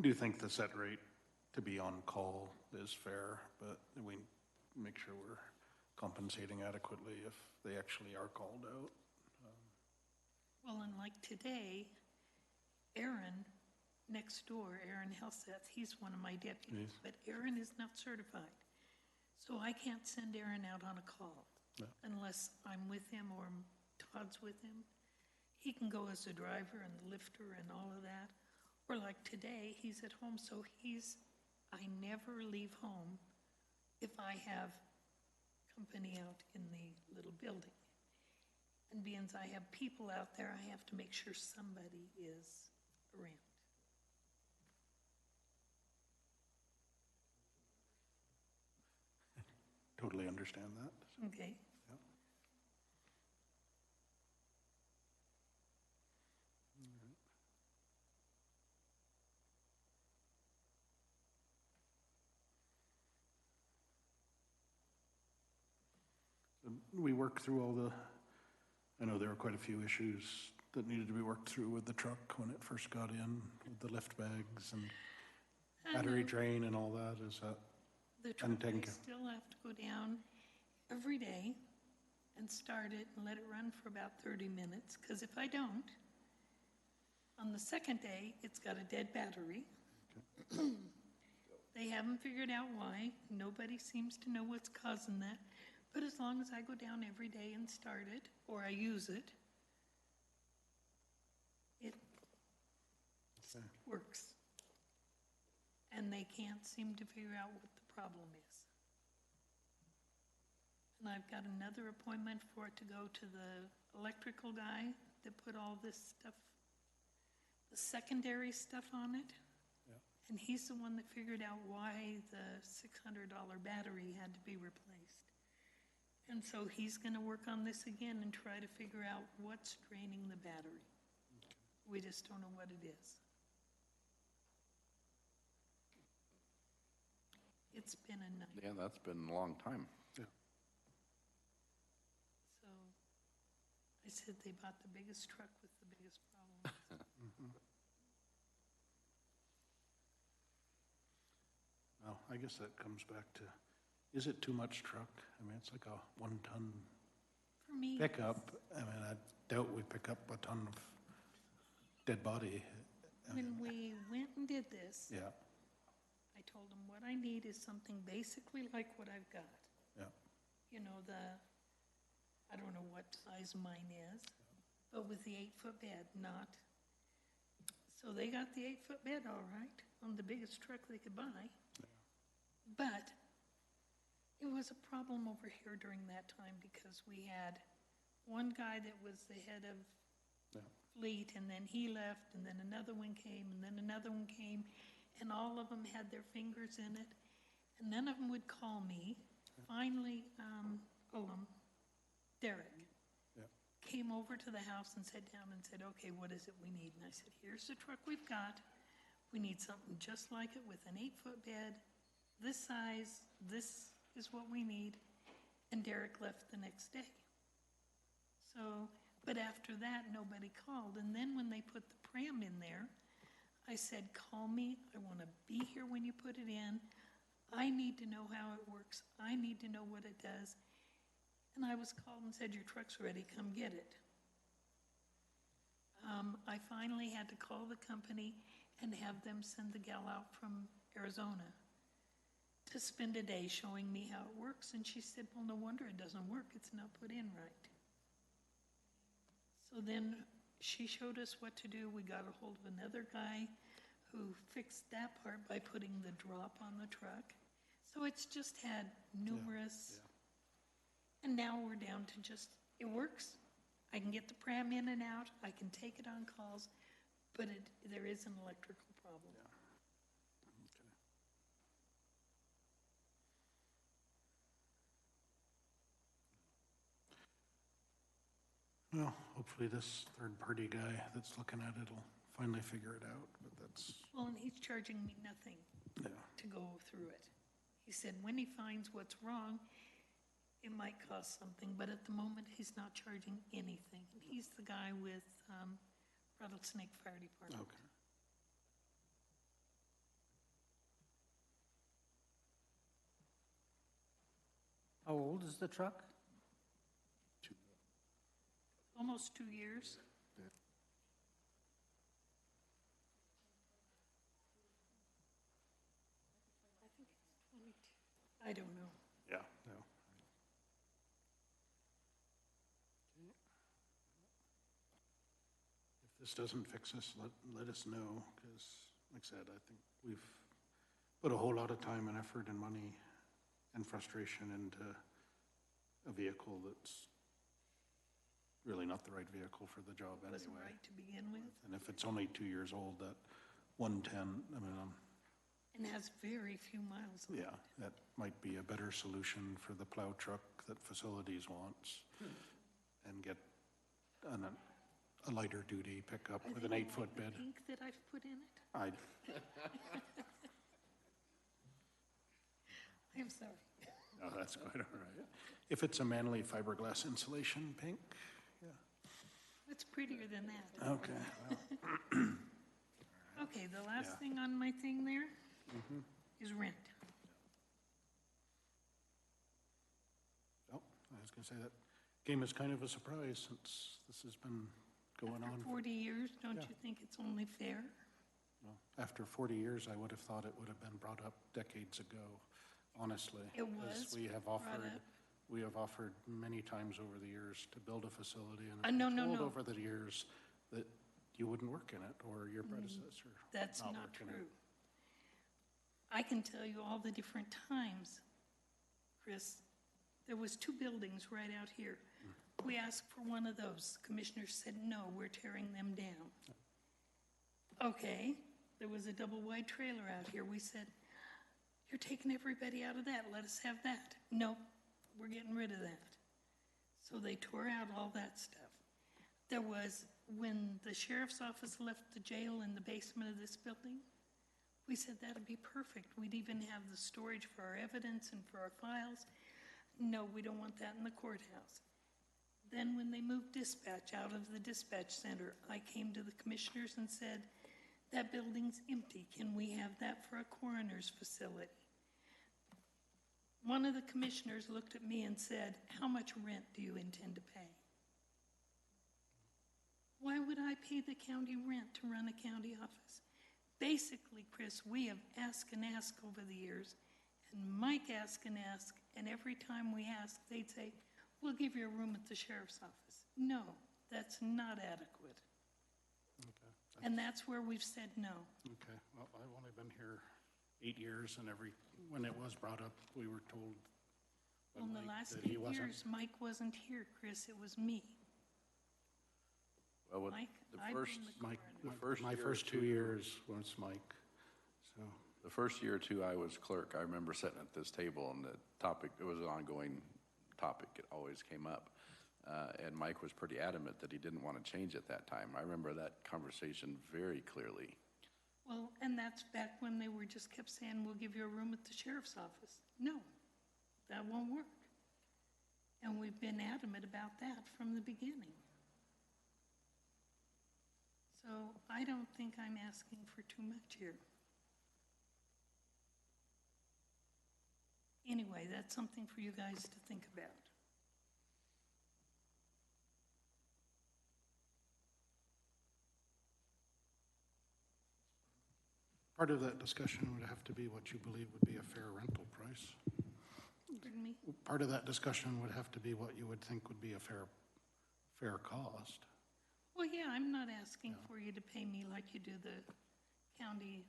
Do you think the set rate to be on call is fair, but we make sure we're compensating adequately if they actually are called out? Well, and like today, Aaron, next door, Aaron Helseth, he's one of my deputies, Yes. but Aaron is not certified. So I can't send Aaron out on a call No. unless I'm with him or Todd's with him. He can go as a driver and the lifter and all of that. Or like today, he's at home, so I never leave home if I have company out in the little building. And being as I have people out there, I have to make sure somebody is around. Totally understand that. Okay? We worked through all the, I know there were quite a few issues that needed to be worked through with the truck when it first got in, with the lift bags and battery drain and all that. Is that, The truck, taken I care- still have to go down every day and start it and let it run for about 30 minutes, because if I don't, on the second day, it's got a dead battery. They haven't figured out why. Nobody seems to know what's causing that. But as long as I go down every day and start it, or I use it, it Okay. works. And they can't seem to figure out what the problem is. And I've got another appointment for it to go to the electrical guy that put all this stuff, the secondary stuff on it. Yeah. And he's the one that figured out why the $600 battery had to be replaced. And so he's gonna work on this again and try to figure out what's draining the battery. We just don't know what it is. It's been a night. Yeah, that's been a long time. Yeah. So I said they bought the biggest truck with the biggest problems. Well, I guess that comes back to, is it too much truck? I mean, it's like a 1-ton For me, pickup. I mean, I doubt we pick up a ton of dead body. when we went and did this, Yeah, I told them what I need is something basically like what I've got. yeah, You know, I don't know what size mine is, but with the 8-foot bed, not. So they got the 8-foot bed all right, on the biggest truck they could buy. But it was a problem over here during that time because we had one guy that was the head of yeah. fleet, and then he left, and then another one came, and then another one came, and all of them had their fingers in it, and none of them would call me. Finally, Derek Yeah. came over to the house and sat down and said, okay, what is it we need? And I said, here's the truck we've got. We need something just like it with an 8-foot bed, this size, this is what we need. And Derek left the next day. So, but after that, nobody called. And then when they put the pram in there, I said, call me. I want to be here when you put it in. I need to know how it works. I need to know what it does. And I was called and said, your truck's ready, come get it. I finally had to call the company and have them send the gal out from Arizona to spend a day showing me how it works. And she said, well, no wonder it doesn't work. It's not put in right. So then she showed us what to do. We got a hold of another guy who fixed that part by putting the drop on the truck. So it's just had numerous, and now we're down to just, it works. I can get the pram in and out. I can take it on calls, but there is an electrical problem. Well, hopefully this third-party guy that's looking at it will finally figure it out, but that's, Well, and he's charging me nothing yeah. to go through it. He said when he finds what's wrong, it might cost something, but at the moment, he's not charging anything. He's the guy with Rattlesnake Fire Department. Okay. How old is the truck? Almost 2 years. I think it's 22. I don't know. Yeah, no. If this doesn't fix this, let us know, because like I said, I think we've put a whole lot of time and effort and money and frustration into a vehicle that's really not the right vehicle for the job It wasn't anyway. right to begin with, And if it's only 2 years old, that 110, I mean, and has very few miles on it. yeah, that might be a better solution for the plow truck that facilities wants. And get a lighter duty pickup Are with they an gonna 8-foot like the bed. pink that I've put in it? I, I'm sorry. no, that's quite all right. If it's a Manley fiberglass insulation pink, yeah, It's prettier than that. okay. Well, Okay, the last Yeah. thing on my thing there is rent. oh, I was gonna say that came as kind of a surprise since this has been going After on. 40 years, don't Yeah. you think it's only fair? Well, after 40 years, I would have thought it would have been brought up decades ago, honestly. It because was we have brought offered, up. we have offered many times over the years to build a facility and No, have been no, told no. over the years that you wouldn't work in it or your predecessor. That's not not work in it. true. I can tell you all the different times, Chris, there was 2 buildings right out here. We asked for one of those. Commissioners said, no, we're tearing them down. Okay, there was a double-wide trailer out here. We said, you're taking everybody out of that. Let us have that. No, we're getting rid of that. So they tore out all that stuff. There was, when the sheriff's office left the jail in the basement of this building, we said that'd be perfect. We'd even have the storage for our evidence and for our files. No, we don't want that in the courthouse. Then when they moved dispatch out of the dispatch center, I came to the commissioners and said, that building's empty. Can we have that for a coroner's facility? One of the commissioners looked at me and said, how much rent do you intend to pay? Why would I pay the county rent to run a county office? Basically, Chris, we have asked and asked over the years, and Mike asked and asked, and every time we ask, they'd say, we'll give you a room at the sheriff's office. No, that's not adequate. Okay. And that's where we've said no. Okay, well, I've only been here 8 years, and when it was brought up, we were told by Well, in the Mike last that he 8 wasn't. years, Mike wasn't here, Chris, it was me. Well, with Mike, the I've first, been the Mike, coroner. first my year or first 2 two- years was Mike, so, the first year or two I was clerk, I remember sitting at this table and the topic, it was an ongoing topic, it always came up. And Mike was pretty adamant that he didn't want to change at that time. I remember that conversation very clearly. Well, and that's back when they were just kept saying, we'll give you a room at the sheriff's office. No, that won't work. And we've been adamant about that from the beginning. So I don't think I'm asking for too much here. Anyway, that's something for you guys to think about. part of that discussion would have to be what you believe would be a fair rental price. Pardon me? Part of that discussion would have to be what you would think would be a fair cost. Well, yeah, I'm not asking for you to pay me like you do the county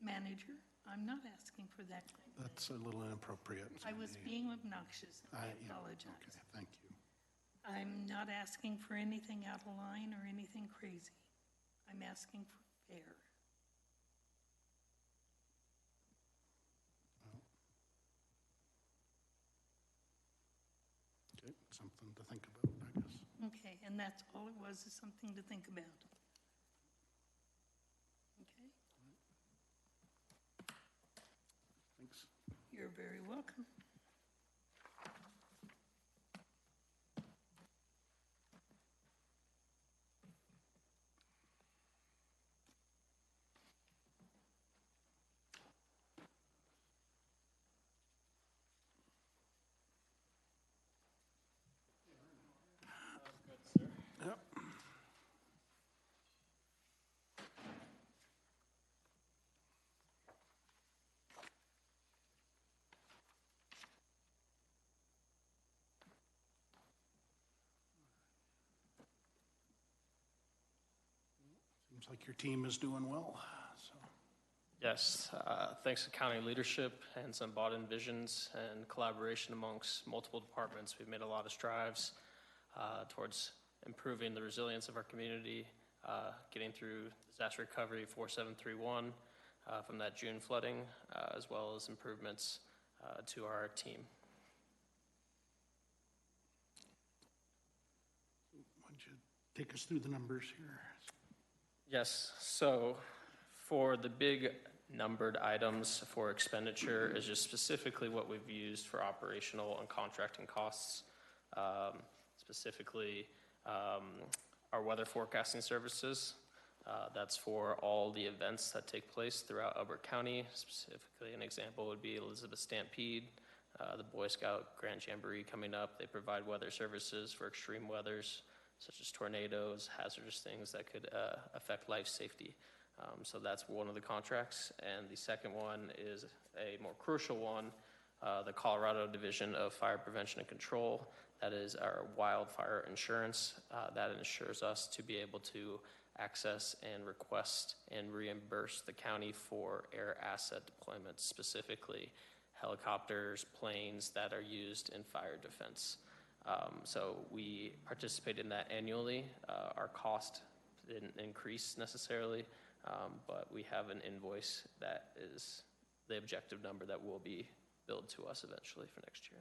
manager. I'm not asking for that kind of thing. That's a little inappropriate. I was Sandy. being obnoxious. I Yeah, apologize. Okay, thank you. I'm not asking for anything out of line or anything crazy. I'm asking for fair. Okay, something to think about, I guess. Okay, and that's all it was, is something to think about. Okay, Thanks. you're very welcome. Yep. Seems like your team is doing well, so. Yes, thanks to county leadership and some bought-in visions and collaboration amongst multiple departments, we've made a lot of strides towards improving the resilience of our community, getting through disaster recovery 4731 from that June flooding, as well as improvements to our team. Why don't you take us through the numbers here? Yes, so for the big numbered items for expenditure is just specifically what we've used for operational and contracting costs. Specifically, our weather forecasting services. That's for all the events that take place throughout Elbert County. Specifically, an example would be Elizabeth Stampede, the Boy Scout Grand Jamboree coming up. They provide weather services for extreme weathers, such as tornadoes, hazardous things that could affect life safety. So that's one of the contracts. And the second one is a more crucial one, the Colorado Division of Fire Prevention and Control. That is our wildfire insurance. That ensures us to be able to access and request and reimburse the county for air asset deployments, specifically helicopters, planes that are used in fire defense. So we participate in that annually. Our cost didn't increase necessarily, but we have an invoice that is the objective number that will be billed to us eventually for next year.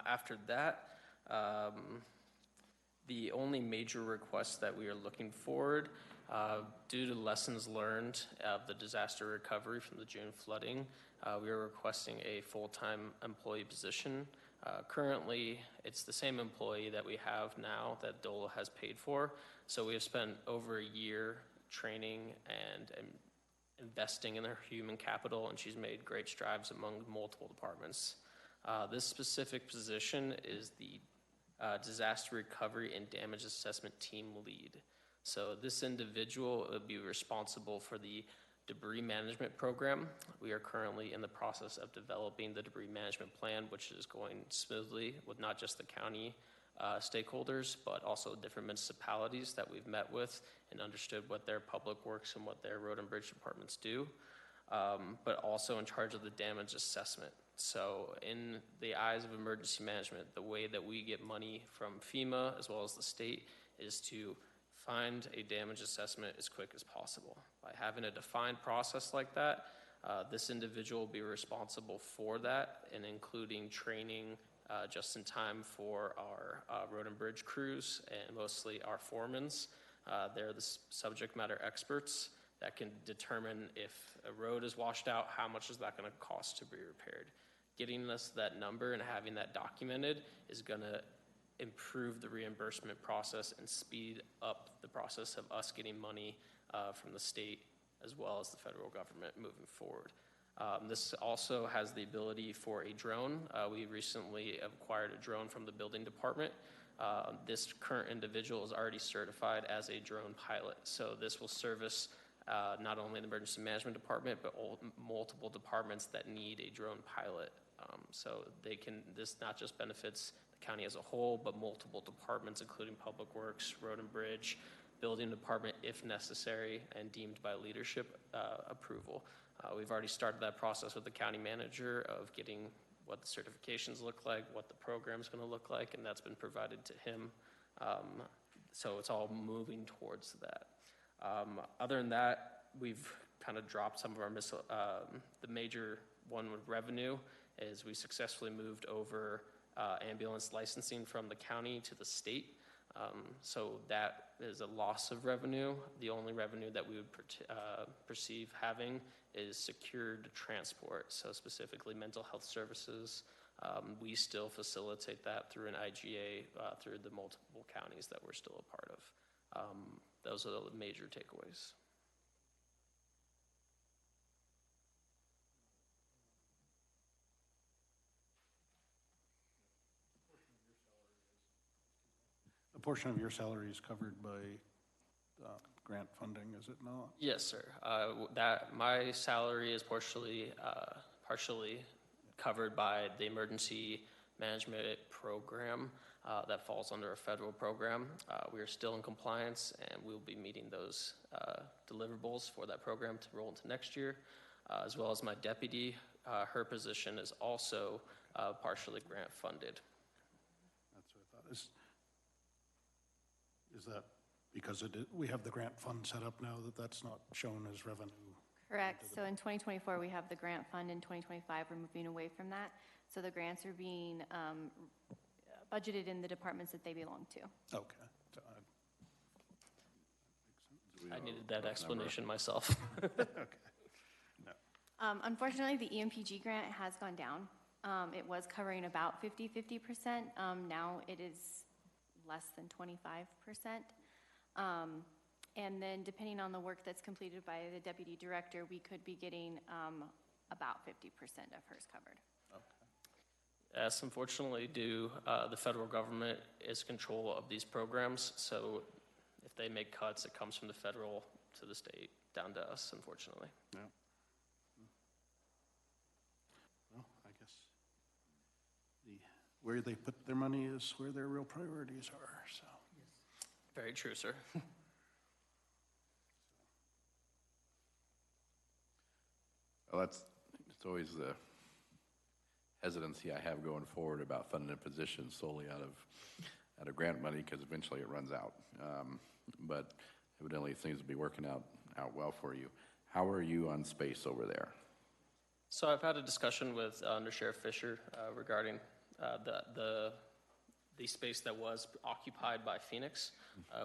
After that, the only major request that we are looking forward, due to lessons learned of the disaster recovery from the June flooding, we are requesting a full-time employee position. Currently, it's the same employee that we have now that DOLA has paid for. So we have spent over a year training and investing in their human capital, and she's made great strides among multiple departments. This specific position is the disaster recovery and damage assessment team lead. So this individual will be responsible for the debris management program. We are currently in the process of developing the debris management plan, which is going smoothly with not just the county stakeholders, but also different municipalities that we've met with and understood what their public works and what their road and bridge departments do, but also in charge of the damage assessment. So in the eyes of emergency management, the way that we get money from FEMA as well as the state is to find a damage assessment as quick as possible. By having a defined process like that, this individual will be responsible for that, and including training just in time for our road and bridge crews and mostly our foremans. They're the subject matter experts that can determine if a road is washed out, how much is that going to cost to be repaired. Getting us that number and having that documented is going to improve the reimbursement process and speed up the process of us getting money from the state as well as the federal government moving forward. This also has the ability for a drone. We recently acquired a drone from the building department. This current individual is already certified as a drone pilot. So this will service not only the emergency management department, but multiple departments that need a drone pilot. So this not just benefits the county as a whole, but multiple departments, including public works, road and bridge, building department if necessary, and deemed by leadership approval. We've already started that process with the county manager of getting what the certifications look like, what the program's going to look like, and that's been provided to him. So it's all moving towards that. Other than that, we've kind of dropped some of our the major one with revenue is we successfully moved over ambulance licensing from the county to the state. So that is a loss of revenue. The only revenue that we would perceive having is secured transport. So specifically mental health services. We still facilitate that through an IGA through the multiple counties that we're still a part of. Those are the major takeaways. A portion of your salary is covered by grant funding, is it not? Yes, sir. My salary is partially covered by the emergency management program that falls under a federal program. We are still in compliance, and we'll be meeting those deliverables for that program to roll into next year, as well as my deputy. Her position is also partially grant funded. That's what I thought. Is that because we have the grant fund set up now that that's not shown as revenue? Correct. So in 2024, we have the grant fund. In 2025, we're moving away from that. So the grants are being budgeted in the departments that they belong to. Okay. So, I needed that explanation myself. okay. Unfortunately, the EMPG grant has gone down. It was covering about 50%. Now it is less than 25%. And then depending on the work that's completed by the deputy director, we could be getting about 50% of hers covered. Yes, unfortunately, the federal government is control of these programs, so if they make cuts, it comes from the federal to the state, down to us, unfortunately. Yeah. Well, I guess where they put their money is where their real priorities are, so. Very true, sir. Well, it's always the hesitancy I have going forward about funding a position solely out of grant money, because eventually it runs out. But evidently things will be working out well for you. How are you on space over there? So I've had a discussion with Under Sheriff Fisher regarding the space that was occupied by Phoenix.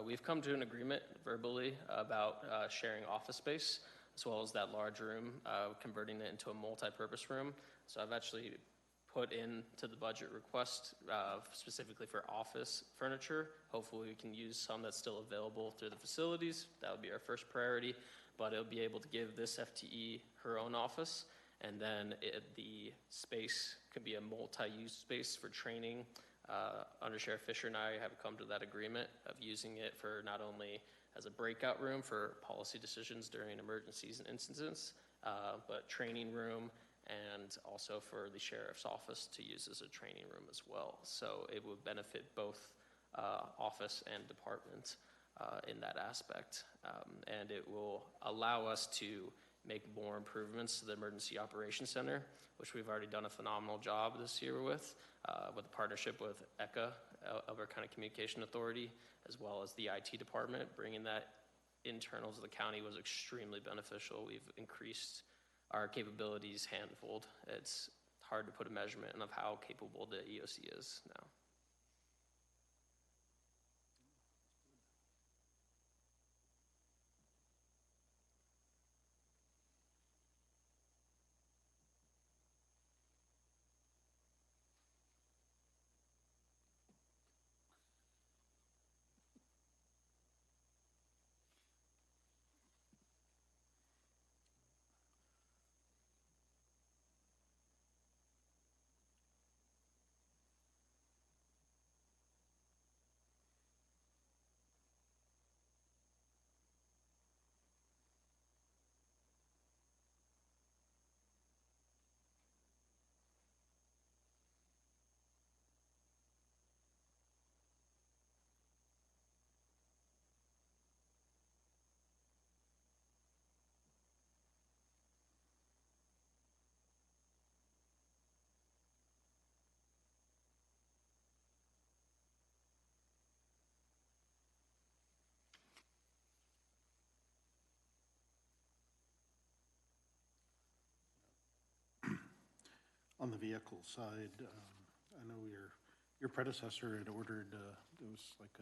We've come to an agreement verbally about sharing office space, as well as that large room, converting it into a multi-purpose room. So I've actually put into the budget request specifically for office furniture. Hopefully we can use some that's still available through the facilities. That would be our first priority, but it'll be able to give this FTE her own office, and then the space could be a multi-use space for training. Under Sheriff Fisher and I have come to that agreement of using it for not only as a breakout room for policy decisions during emergencies and incidents, but training room, and also for the sheriff's office to use as a training room as well. So it would benefit both office and department in that aspect. And it will allow us to make more improvements to the Emergency Operations Center, which we've already done a phenomenal job this year with a partnership with ECA, Elbert County Communication Authority, as well as the IT department. Bringing that internal to the county was extremely beneficial. We've increased our capabilities handfold. It's hard to put a measurement of how capable the EOC is now. On the vehicle side, I know your predecessor had ordered, it was like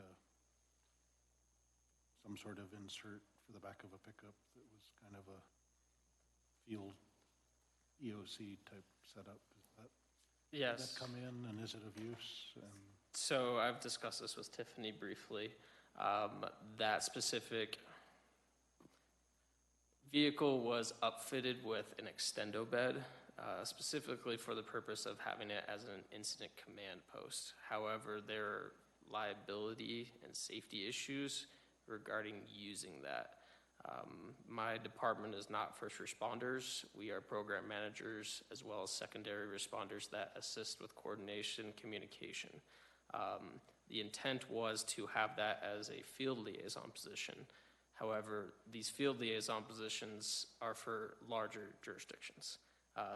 some sort of insert for the back of a pickup that was kind of a field EOC type setup. Yes. Did that come in, and is it of use? So I've discussed this with Tiffany briefly. That specific vehicle was upfitted with an extendo bed, specifically for the purpose of having it as an incident command post. However, there are liability and safety issues regarding using that. My department is not first responders. We are program managers as well as secondary responders that assist with coordination, communication. The intent was to have that as a field liaison position. However, these field liaison positions are for larger jurisdictions.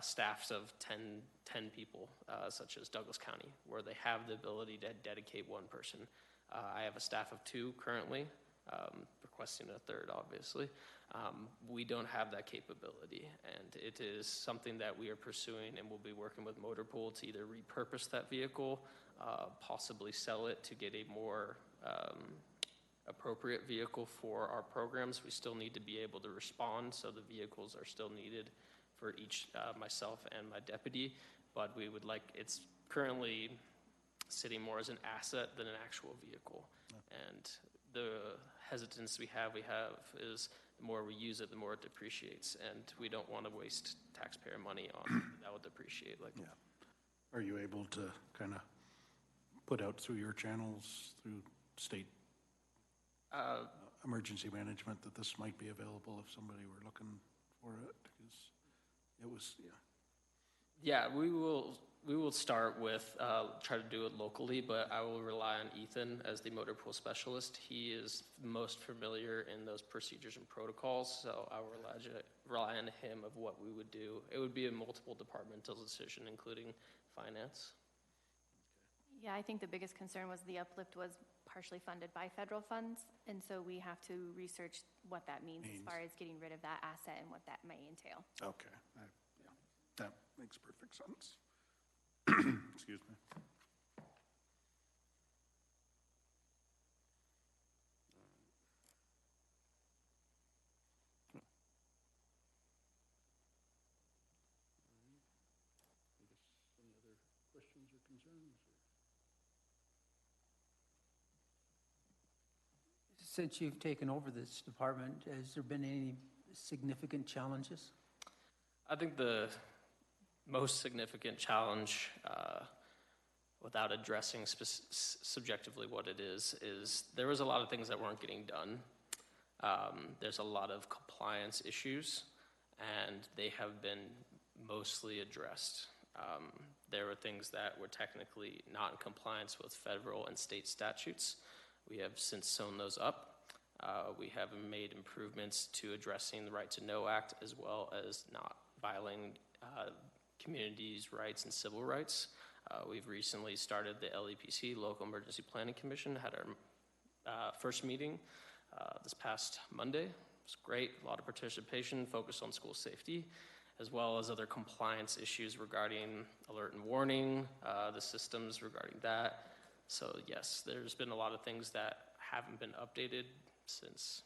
staffs of 10 people, such as Douglas County, where they have the ability to dedicate one person. I have a staff of 2 currently, requesting a third, obviously. We don't have that capability, and it is something that we are pursuing, and we'll be working with Motor Pool to either repurpose that vehicle, possibly sell it to get a more appropriate vehicle for our programs. We still need to be able to respond, so the vehicles are still needed for each, myself and my deputy, but we would like, it's currently sitting more as an asset than an actual vehicle. And the hesitance we have is the more we use it, the more it depreciates, and we don't want to waste taxpayer money on that would depreciate like. Yeah. Are you able to kind of put out through your channels, through state emergency management, that this might be available if somebody were looking for it? Because it was, Yeah, we will start with, try to do it locally, but I will rely on Ethan as the motor pool specialist. He is most familiar in those procedures and protocols, so I will rely on him of what we would do. It would be a multiple departmental decision, including finance. Yeah, I think the biggest concern was the uplift was partially funded by federal funds, and so we have to research what that means as far as getting rid of that asset and what that may entail. okay. Yeah, that makes perfect sense. Excuse me. Any other questions or concerns? Since you've taken over this department, has there been any significant challenges? I think the most significant challenge, without addressing subjectively what it is there was a lot of things that weren't getting done. There's a lot of compliance issues, and they have been mostly addressed. There were things that were technically not in compliance with federal and state statutes. We have since sewn those up. We have made improvements to addressing the Right to Know Act, as well as not violating communities' rights and civil rights. We've recently started the LEPC, Local Emergency Planning Commission, had our first meeting this past Monday. It was great, a lot of participation, focused on school safety, as well as other compliance issues regarding alert and warning, the systems regarding that. So yes, there's been a lot of things that haven't been updated since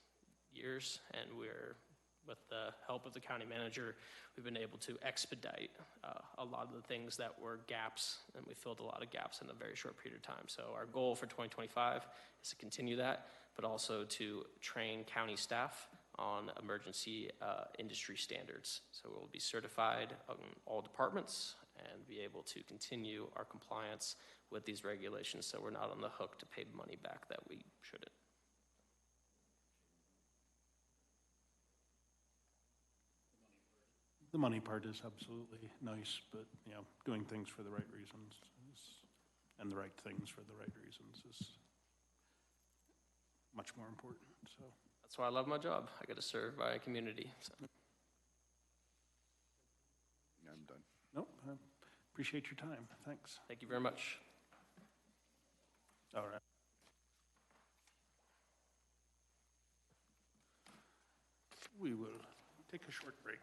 years, and we're, with the help of the county manager, we've been able to expedite a lot of the things that were gaps, and we filled a lot of gaps in a very short period of time. So our goal for 2025 is to continue that, but also to train county staff on emergency industry standards. So we'll be certified on all departments and be able to continue our compliance with these regulations, so we're not on the hook to pay money back that we shouldn't. The money part is absolutely nice, but, doing things for the right reasons and the right things for the right reasons is much more important, so. That's why I love my job. I get to serve my community. So. I'm done. Nope, I appreciate your time. Thanks. Thank you very much. All right. We will take a short break.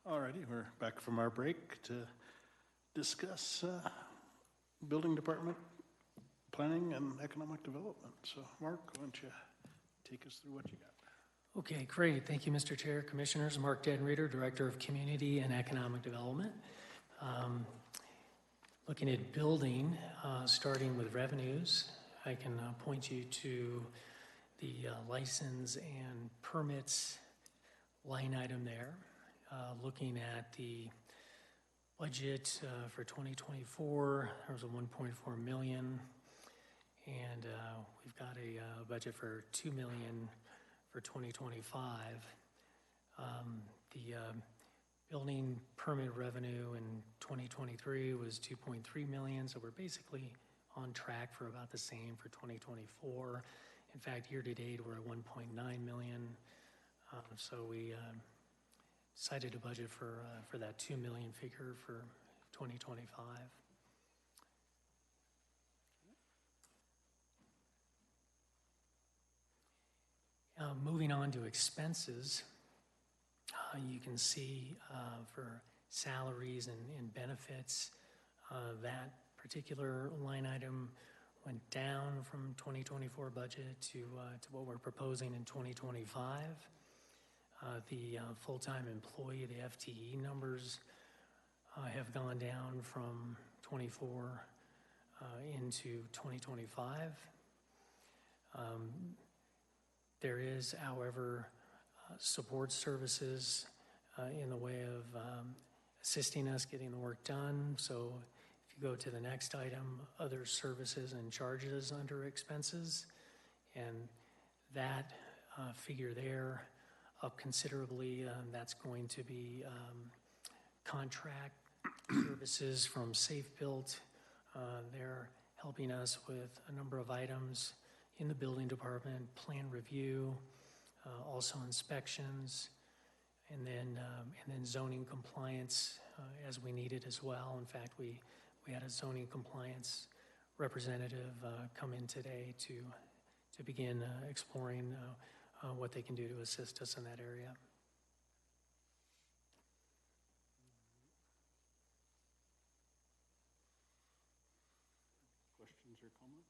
All righty, we're back from our break to discuss building department planning and economic development. So Mark, why don't you take us through what you got? Okay, great. Thank you, Mr. Chair, Commissioners. Mark Denreader, Director of Community and Economic Development. Looking at building, starting with revenues, I can point you to the license and permits line item there. Looking at the budget for 2024, there was a 1.4 million, and we've got a budget for 2 million for 2025. The Building permit revenue in 2023 was 2.3 million, so we're basically on track for about the same for 2024. In fact, year-to-date, we're at 1.9 million. So we decided to budget for that 2 million figure for 2025. Moving on to expenses, you can see for salaries and benefits, that particular line item went down from 2024 budget to what we're proposing in 2025. The full-time employee, the FTE numbers have gone down from 24 into 2025. There is, however, support services in the way of assisting us getting the work done. So if you go to the next item, other services and charges under expenses, and that figure there up considerably, that's going to be contract services from Safe Built. They're helping us with a number of items in the building department, plan review, also inspections, and then zoning compliance as we need it as well. In fact, we had a zoning compliance representative come in today to begin exploring what they can do to assist us in that area. Questions or comments?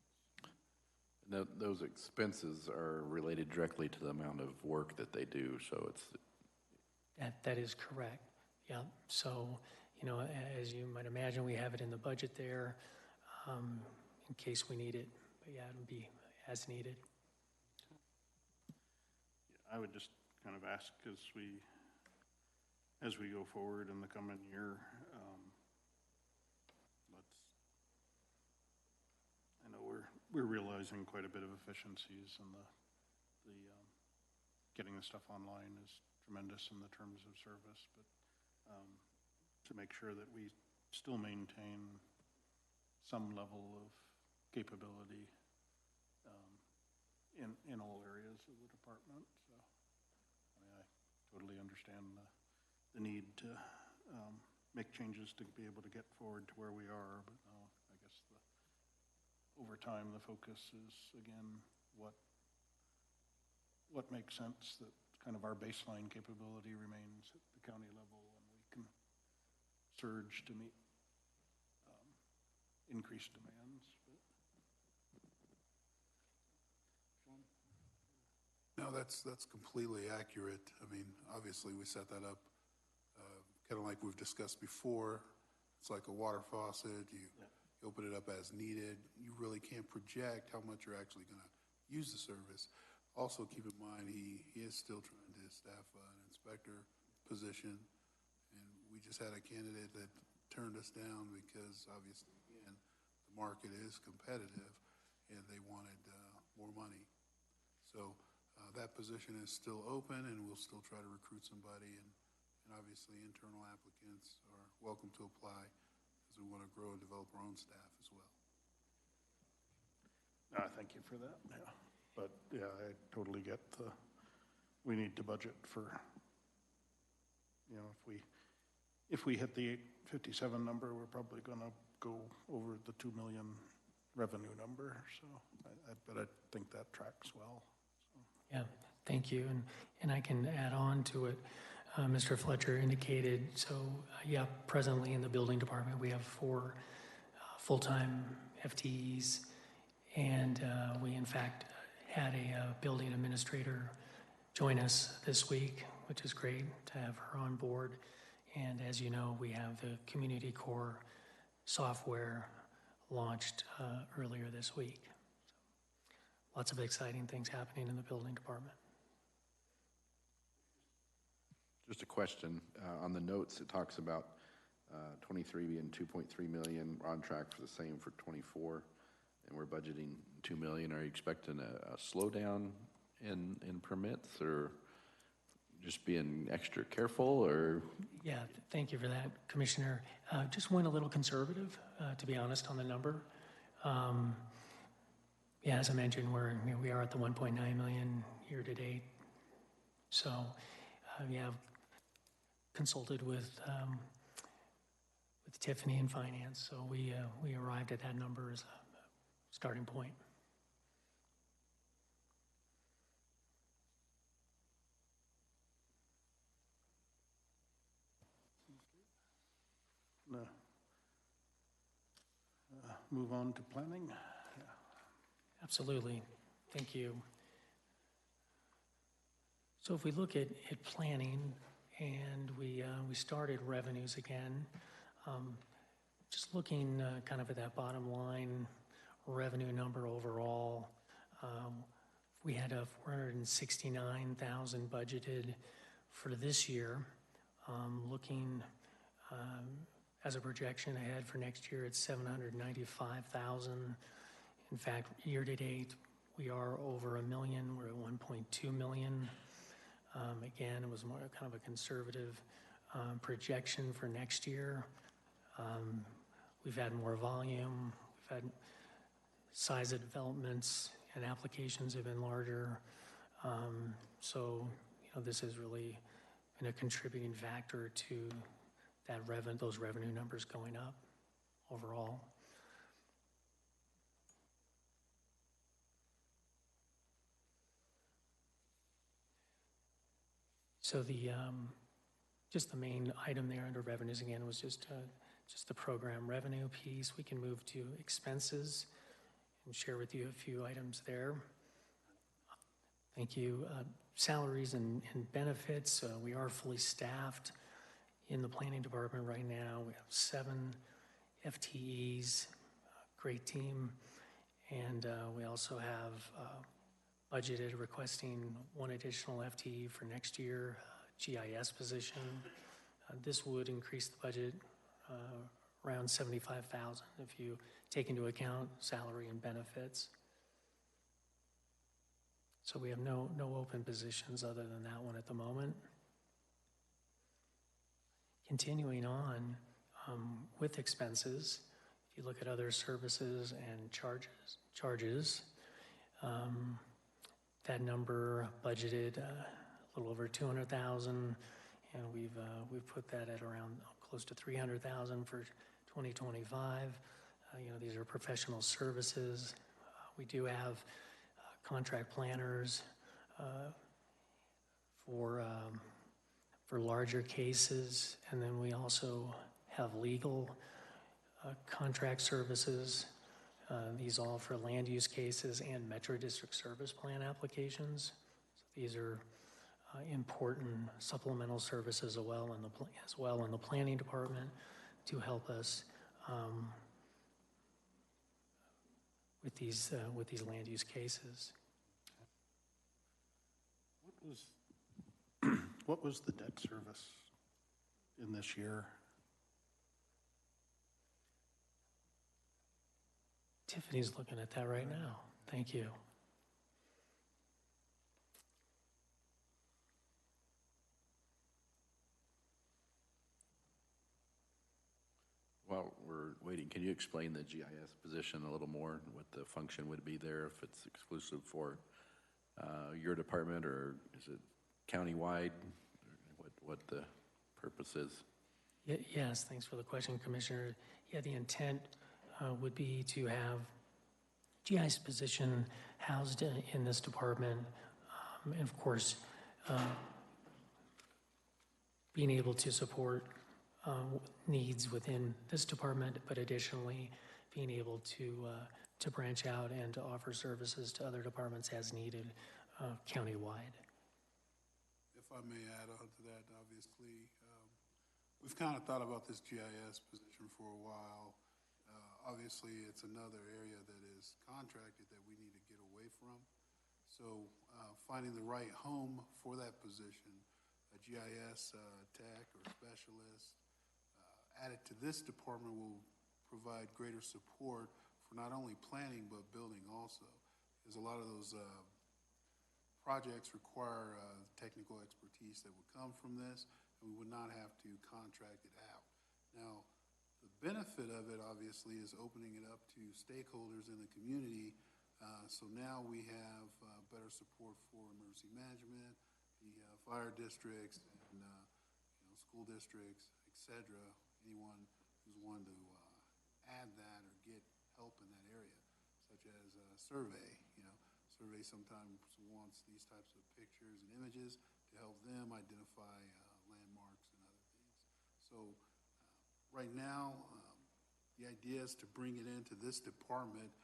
Those expenses are related directly to the amount of work that they do, so it's... That is correct. Yeah. So, you know, as you might imagine, we have it in the budget there in case we need it. But yeah, it'll be as needed. I would just kind of ask as we go forward in the coming year, I know we're realizing quite a bit of efficiencies, and the getting the stuff online is tremendous in the terms of service, but to make sure that we still maintain some level of capability in all areas of the department. So I totally understand the need to make changes to be able to get forward to where we are, but now I guess over time the focus is again what makes sense, that kind of our baseline capability remains at the county level, and we can surge to meet increased demands. No, that's completely accurate. I mean, obviously we set that up kind of like we've discussed before. It's like a water faucet. You open it up as needed. You really can't project how much you're actually going to use the service. Also, keep in mind, he is still trying to staff an inspector position, and we just had a candidate that turned us down because obviously, again, the market is competitive, and they wanted more money. So that position is still open, and we'll still try to recruit somebody, and obviously internal applicants are welcome to apply, because we want to grow and develop our own staff as well. Thank you for that. Yeah. But yeah, I totally get we need to budget for, you know, if we hit the 857 number, we're probably going to go over the 2 million revenue number. So, but I think that tracks well. So. Yeah, thank you. And I can add on to it. Mr. Fletcher indicated, so yeah, presently in the building department, we have 4 full-time FTEs, and we in fact had a building administrator join us this week, which is great to have her on board. And as you know, we have the Community Core software launched earlier this week. Lots of exciting things happening in the building department. Just a question. On the notes, it talks about 23 being 2.3 million. We're on track for the same for 24, and we're budgeting 2 million. Are you expecting a slowdown in permits, or just being extra careful, or? Yeah, thank you for that, Commissioner. Just went a little conservative, to be honest, on the number. Yeah, as I mentioned, we are at the 1.9 million year to date. So, yeah, consulted with Tiffany in finance, so we arrived at that number as a starting point. Move on to planning. Absolutely. Thank you. So if we look at planning and we started revenues again, just looking kind of at that bottom line revenue number overall, we had a 469,000 budgeted for this year. Looking as a projection ahead for next year, it's 795,000. In fact, year-to-date, we are over $1 million. We're at 1.2 million. Again, it was more kind of a conservative projection for next year. We've had more volume. We've had size of developments and applications have been larger. So, this has really been a contributing factor to that those revenue numbers going up overall. So just the main item there under revenues again was just the program revenue piece. We can move to expenses and share with you a few items there. Thank you. Salaries and benefits. We are fully staffed in the planning department right now. We have 7 FTEs, great team, and we also have budgeted requesting 1 additional FTE for next year, GIS position. This would increase the budget around 75,000 if you take into account salary and benefits. So we have no open positions other than that one at the moment. Continuing on with expenses, if you look at other services and charges, that number budgeted a little over 200,000, and we've put that at around close to 300,000 for 2025. These are professional services. We do have contract planners for larger cases, and then we also have legal contract services. These all for land use cases and Metro District Service Plan applications. So these are important supplemental services as well in the planning department to help us with these land use cases. What was the debt service in this year? Tiffany's looking at that right now. Thank you. While we're waiting, can you explain the GIS position a little more, what the function would be there, if it's exclusive for your department, or is it countywide? What the purpose is? Yes, thanks for the question, Commissioner. Yeah, the intent would be to have GIS position housed in this department, and of course, being able to support needs within this department, but additionally being able to branch out and to offer services to other departments as needed countywide. If I may add on to that, obviously, we've kind of thought about this GIS position for a while. Obviously, it's another area that is contracted that we need to get away from. So finding the right home for that position, a GIS tech or specialist, added to this department will provide greater support for not only planning but building also. Because a lot of those projects require technical expertise that would come from this, and we would not have to contract it out. Now, the benefit of it, obviously, is opening it up to stakeholders in the community. So now we have better support for emergency management, the fire districts, and school districts, et cetera. Anyone who's wanting to add that or get help in that area, such as survey. Survey sometimes wants these types of pictures and images to help them identify landmarks and other things. So right now, the idea is to bring it into this department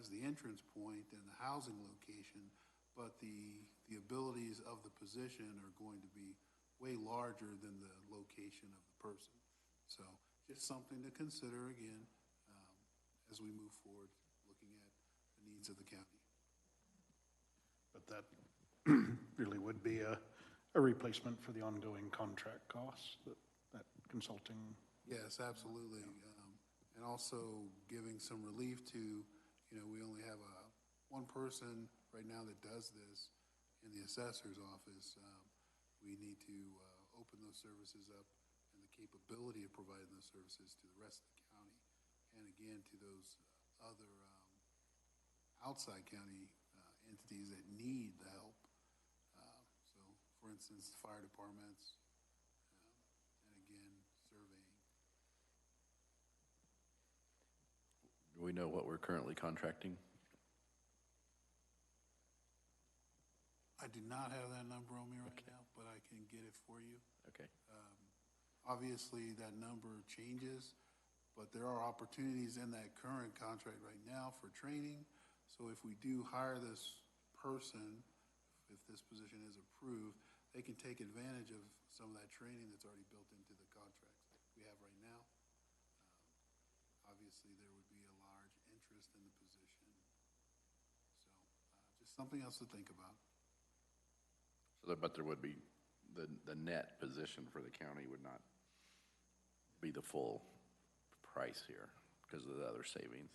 as the entrance point and the housing location, but the abilities of the position are going to be way larger than the location of the person. So just something to consider again as we move forward, looking at the needs of the county. But that really would be a replacement for the ongoing contract costs, that consulting. Yes, absolutely. And also giving some relief to, we only have one person right now that does this in the assessor's office. We need to open those services up and the capability of providing those services to the rest of the county. And again, to those other outside county entities that need the help. So, for instance, fire departments, and again, surveying. Do we know what we're currently contracting? I do not have that number on me right now, but I can get it for you. Okay. Obviously, that number changes, but there are opportunities in that current contract right now for training. So if we do hire this person, if this position is approved, they can take advantage of some of that training that's already built into the contracts we have right now. Obviously, there would be a large interest in the position. So just something else to think about. So, but there would be, the net position for the county would not be the full price here because of the other savings.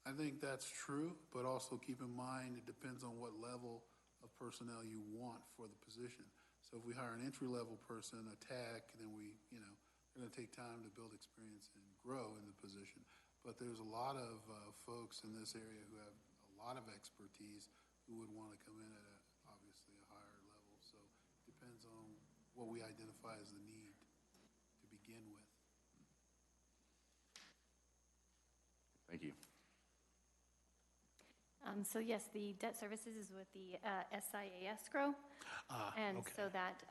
I think that's true, but also keep in mind it depends on what level of personnel you want for the position. So if we hire an entry-level person, a tech, then they're going to take time to build experience and grow in the position. But there's a lot of folks in this area who have a lot of expertise who would want to come in at obviously a higher level. So it depends on what we identify as the need to begin with. Thank you. So yes, the debt services is with the SIA escrow. And okay. so that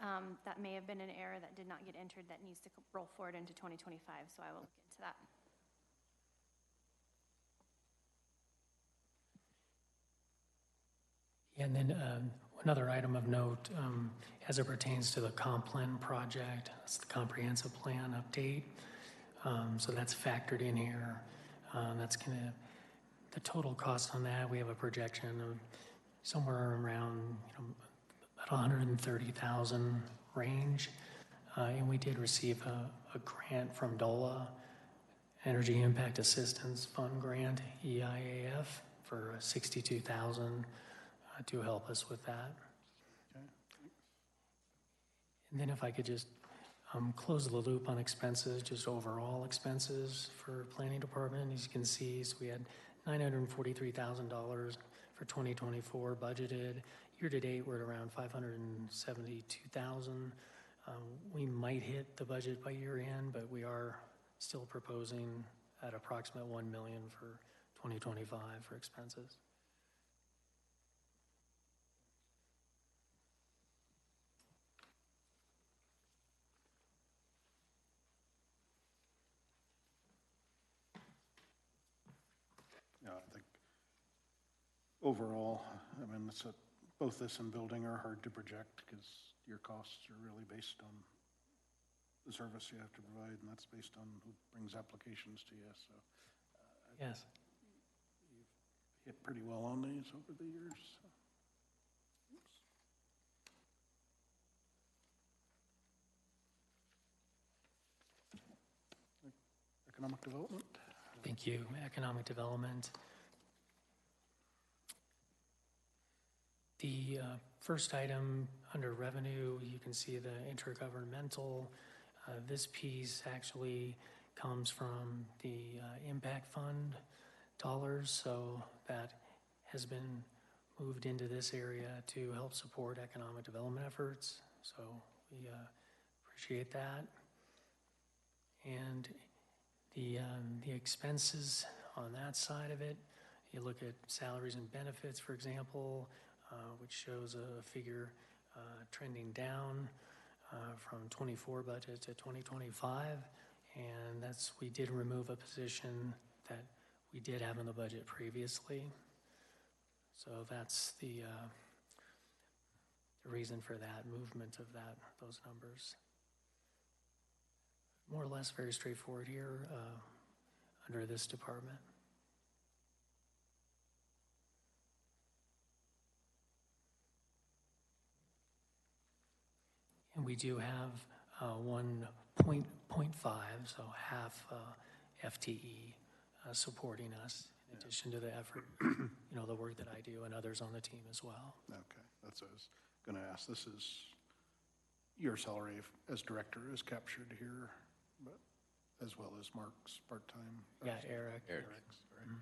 may have been an error that did not get entered that needs to roll forward into 2025, so I will look into that. And then another item of note, as it pertains to the comp plan project, that's the comprehensive plan update. So that's factored in here. That's going to, the total cost on that, we have a projection of somewhere around about 130,000 range. And we did receive a grant from DOLA, Energy Impact Assistance Fund Grant, EIAF, for 62,000 to help us with that. Okay. And then if I could just close the loop on expenses, just overall expenses for planning department. As you can see, so we had $943,000 for 2024 budgeted. Year to date, we're at around $572,000. We might hit the budget by year end, but we are still proposing at approximate $1 million for 2025 for expenses. Yeah, I think overall, both this and building are hard to project because your costs are really based on the service you have to provide, and that's based on who brings applications to you. So Yes. you've hit pretty well on these over the years. So. Economic development. Thank you. Economic development. The first item under revenue, you can see the intergovernmental. This piece actually comes from the impact fund dollars, so that has been moved into this area to help support economic development efforts. So we appreciate that. And the expenses on that side of it, you look at salaries and benefits, for example, which shows a figure trending down from 24 budget to 2025. And we did remove a position that we did have in the budget previously. So that's the reason for that movement of those numbers. More or less very straightforward here under this department. And we do have 1.5, so half FTE supporting us in addition to the effort, the work that I do and others on the team as well. Okay, that's what I was going to ask. This is your salary as director is captured here, but as well as Mark's part-time. Yeah, Eric. Eric's, right. Mhm.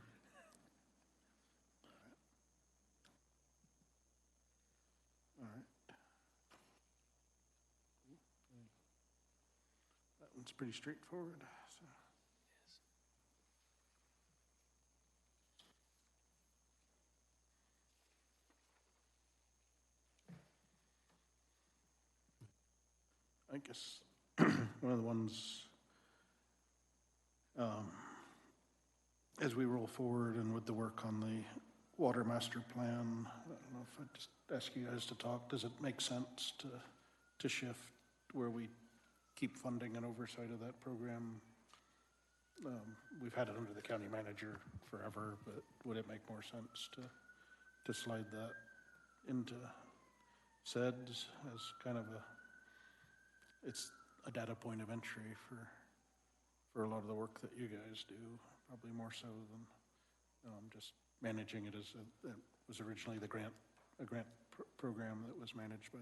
All right. That one's pretty straightforward. So. I guess one of the ones, as we roll forward and with the work on the water master plan, I don't know if I just ask you guys to talk, does it make sense to shift where we keep funding and oversight of that program? We've had it under the county manager forever, but would it make more sense to slide that into SEDS as kind of it's a data point of entry for a lot of the work that you guys do, probably more so than just managing it as it was originally a grant program that was managed by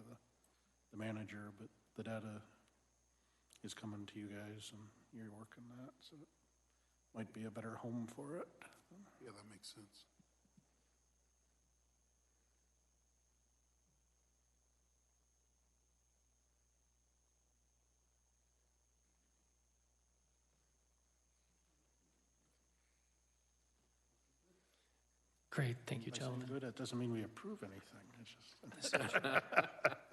the manager, but the data is coming to you guys and you're working that, so it might be a better home for it. Yeah, that makes sense. Great, thank you, By saying gentlemen. good, that doesn't mean we approve anything, it's just.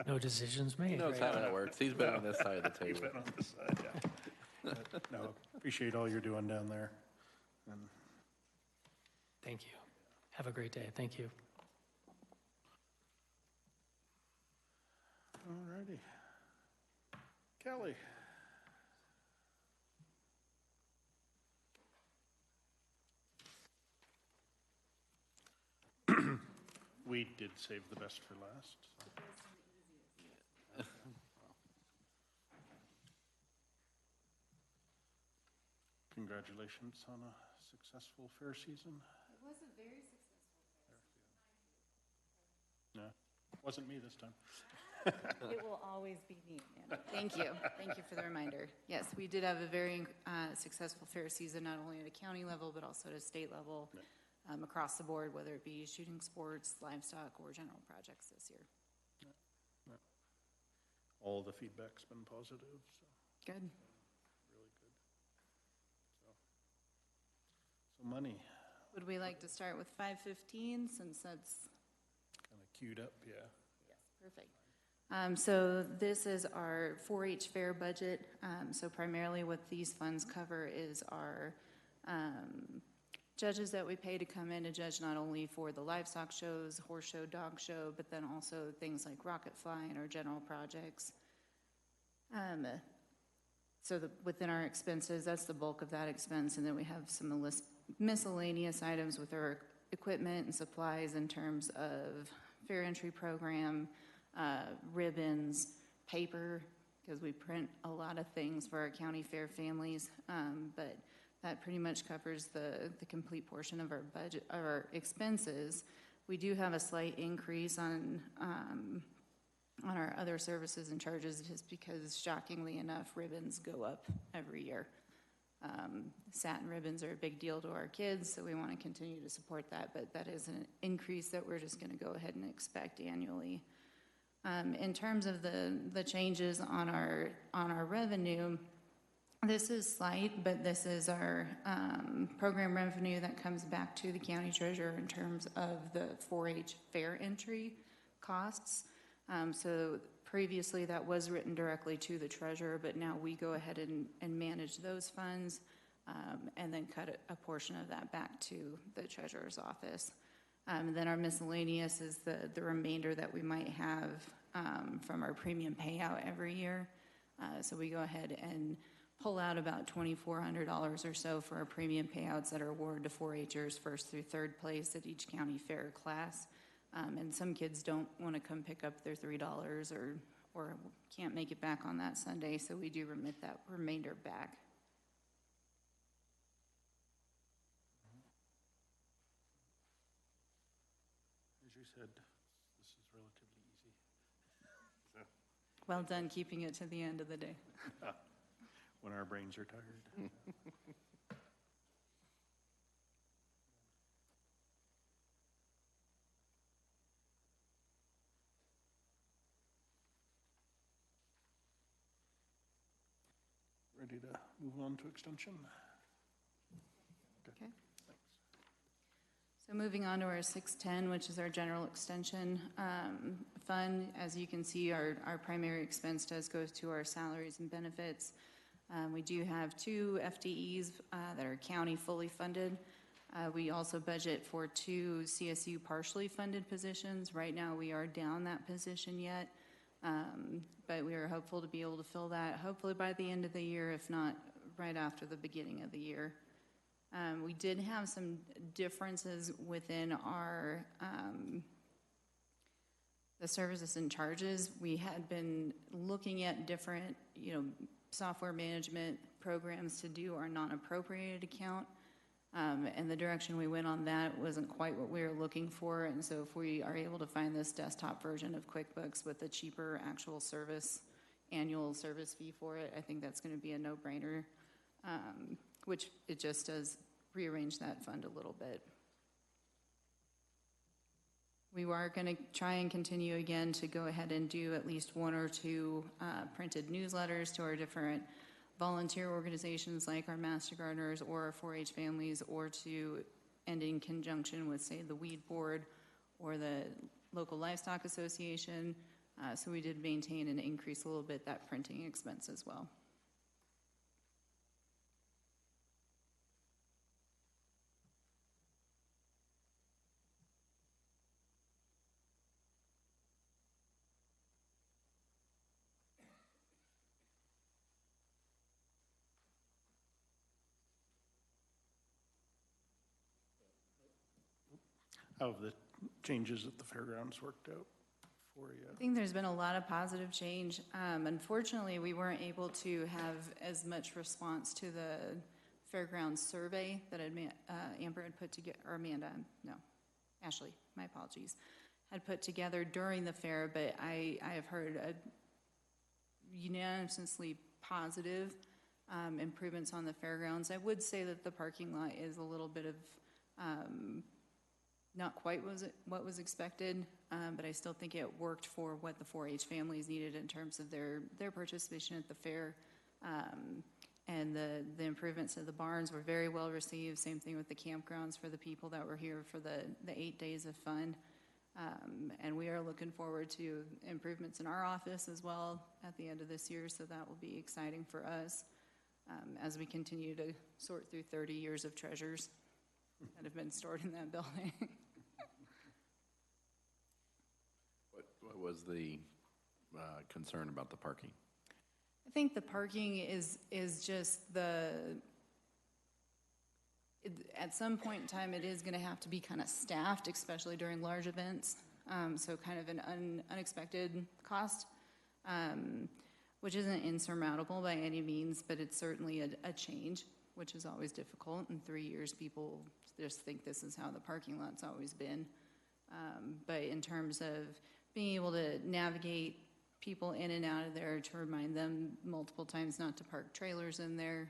No decisions He made. knows right? how that works. He's been on this side of the He's table. been on this side, yeah. But, no, appreciate all you're doing down there. And Thank you. Have a great day. Thank you. all righty. Kelly. We did save the best for last. So. Congratulations on a successful fair season. It was a very successful fair Yeah, wasn't me this time. It will always be me, Amanda. Thank you. Thank you for the reminder. Yes, we did have a very successful fair season, not only at a county level, but also at a state level, across the board, whether it be shooting sports, livestock, or general projects this year. All the feedback's been positive, so Good. really good. So money, Would we like to start with 515, since that's kind of queued up, yeah. perfect? So this is our 4-H fair budget. So primarily what these funds cover is our judges that we pay to come in to judge not only for the livestock shows, horse show, dog show, but then also things like rocket flying or general projects. So within our expenses, that's the bulk of that expense. And then we have some miscellaneous items with our equipment and supplies in terms of fair entry program, ribbons, paper, because we print a lot of things for our county fair families. But that pretty much covers the complete portion of our budget, of our expenses. We do have a slight increase on our other services and charges, just because shockingly enough, ribbons go up every year. Satin ribbons are a big deal to our kids, so we want to continue to support that, but that is an increase that we're just going to go ahead and expect annually. In terms of the changes on our revenue, this is slight, but this is our program revenue that comes back to the county treasurer in terms of the 4-H fair entry costs. So previously that was written directly to the treasurer, but now we go ahead and manage those funds and then cut a portion of that back to the treasurer's office. Then our miscellaneous is the remainder that we might have from our premium payout every year. So we go ahead and pull out about $2,400 or so for our premium payouts that are awarded to 4-Hers first through third place at each county fair class. And some kids don't want to come pick up their $3 or can't make it back on that Sunday, so we do remit that remainder back. As you said, this is relatively easy. So, Well done keeping it to the end of the day. when our brains are tired. Ready to move on to extension? Okay. So moving on to our 610, which is our general extension fund. As you can see, our primary expense does go to our salaries and benefits. We do have 2 FTEs that are county fully funded. We also budget for 2 CSU partially funded positions. Right now we are down that position yet, but we are hopeful to be able to fill that hopefully by the end of the year, if not right after the beginning of the year. We did have some differences within our the services and charges. We had been looking at different, software management programs to do our non-appropriated account, and the direction we went on that wasn't quite what we were looking for. And so if we are able to find this desktop version of QuickBooks with a cheaper actual annual service fee for it, I think that's going to be a no-brainer. Which it just does rearrange that fund a little bit. We are going to try and continue again to go ahead and do at least 1 or 2 printed newsletters to our different volunteer organizations like our Master Gardeners or our 4-H families, or to end in conjunction with, say, the Weed Board or the local Livestock Association. So we did maintain and increase a little bit that printing expense as well. How have the changes at the fairgrounds worked out for you? I think there's been a lot of positive change. Unfortunately, we weren't able to have as much response to the fairgrounds survey that Amber had put together, or Ashley, my apologies, had put together during the fair, but I have heard a unanimously positive improvements on the fairgrounds. I would say that the parking lot is a little bit of not quite what was expected, but I still think it worked for what the 4-H families needed in terms of their participation at the fair. And the improvements to the barns were very well received. Same thing with the campgrounds for the people that were here for the 8 days of fun. And we are looking forward to improvements in our office as well at the end of this year, so that will be exciting for us as we continue to sort through 30 years of treasures that have been stored in that building. What was the concern about the parking? I think the parking is just at some point in time, it is going to have to be kind of staffed, especially during large events. So kind of an unexpected cost, which isn't insurmountable by any means, but it's certainly a change, which is always difficult. In 3 years, people just think this is how the parking lot's always been. But in terms of being able to navigate people in and out of there, to remind them multiple times not to park trailers in there.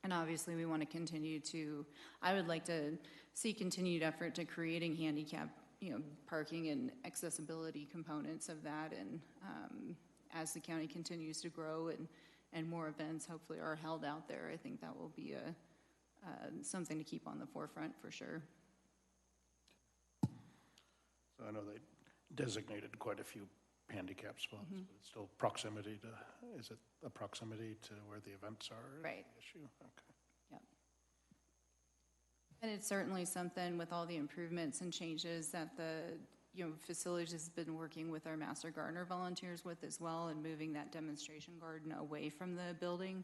And obviously, we want to continue to, I would like to see continued effort to creating handicap, parking and accessibility components of that. And as the county continues to grow and more events hopefully are held out there, I think that will be something to keep on the forefront for sure. So I know they designated quite a few handicap spots, but it's still proximity to, is it a proximity to where the events are? Right. The issue? Okay. Yep. And it's certainly something with all the improvements and changes that the facilities has been working with our Master Gardener volunteers with as well, and moving that demonstration garden away from the building.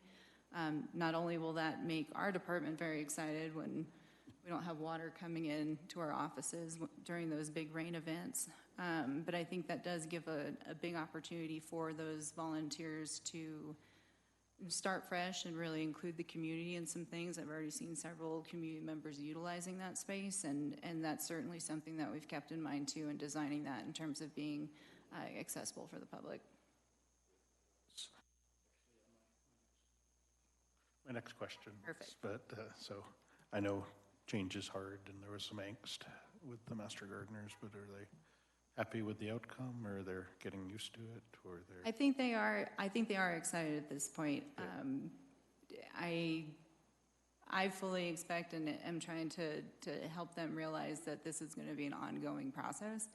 Not only will that make our department very excited when we don't have water coming in to our offices during those big rain events, but I think that does give a big opportunity for those volunteers to start fresh and really include the community in some things. I've already seen several community members utilizing that space, and that's certainly something that we've kept in mind too in designing that in terms of being accessible for the public. My next question. Perfect. But so I know change is hard, and there was some angst with the Master Gardeners, but are they happy with the outcome, or they're getting used to it, or they're? I think they are excited at this point. I fully expect and am trying to help them realize that this is going to be an ongoing process.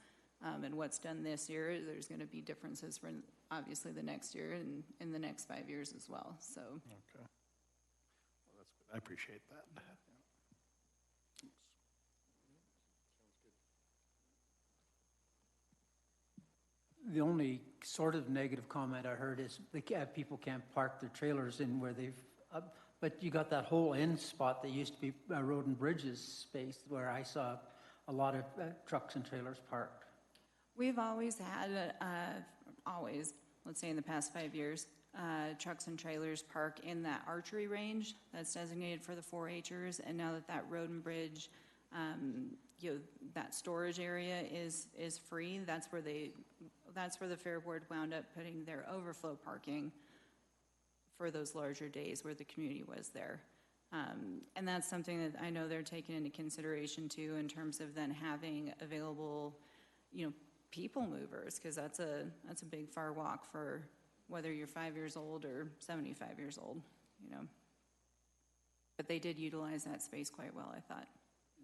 And what's done this year, there's going to be differences for obviously the next year and in the next 5 years as well. So. Okay. Well, that's good. I appreciate that. The only sort of negative comment I heard is people can't park their trailers in where they've, but you got that whole end spot that used to be Road and Bridges space where I saw a lot of trucks and trailers parked. We've always had, let's say in the past 5 years, trucks and trailers park in that archery range that's designated for the 4-Hers. And now that Road and Bridge, that storage area is free, that's where the Fair Board wound up putting their overflow parking for those larger days where the community was there. And that's something that I know they're taking into consideration too, in terms of then having available, people movers, because that's a big far walk for whether you're 5 years old or 75 years old, But they did utilize that space quite well, I thought.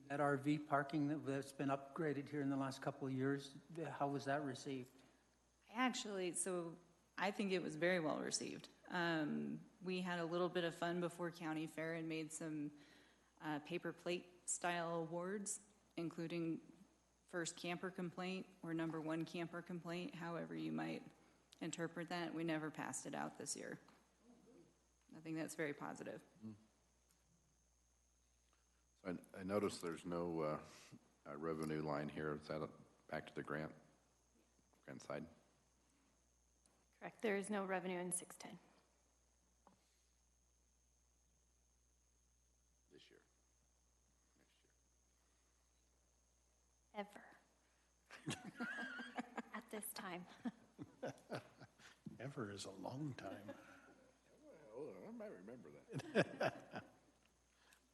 That RV parking that's been upgraded here in the last couple of years, how was that received? Actually, so I think it was very well received. We had a little bit of fun before County Fair and made some paper plate style awards, including first camper complaint or number 1 camper complaint, however you might interpret that. We never passed it out this year. I think that's very positive. So I noticed there's no revenue line here. Is that back to the grant side? Correct. There is no revenue in 610. This year? Next year? Ever. At this time. Ever is a long time. Well, I might remember that.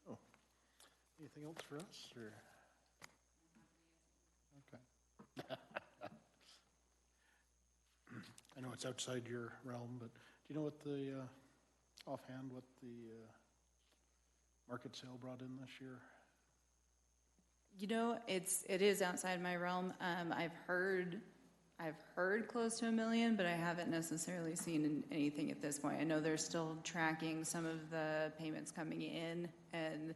Oh, anything else for us, or? Okay. I know it's outside your realm, but do you know what the, offhand, what the market sale brought in this year? It is outside my realm. I've heard close to $1 million, but I haven't necessarily seen anything at this point. I know they're still tracking some of the payments coming in, and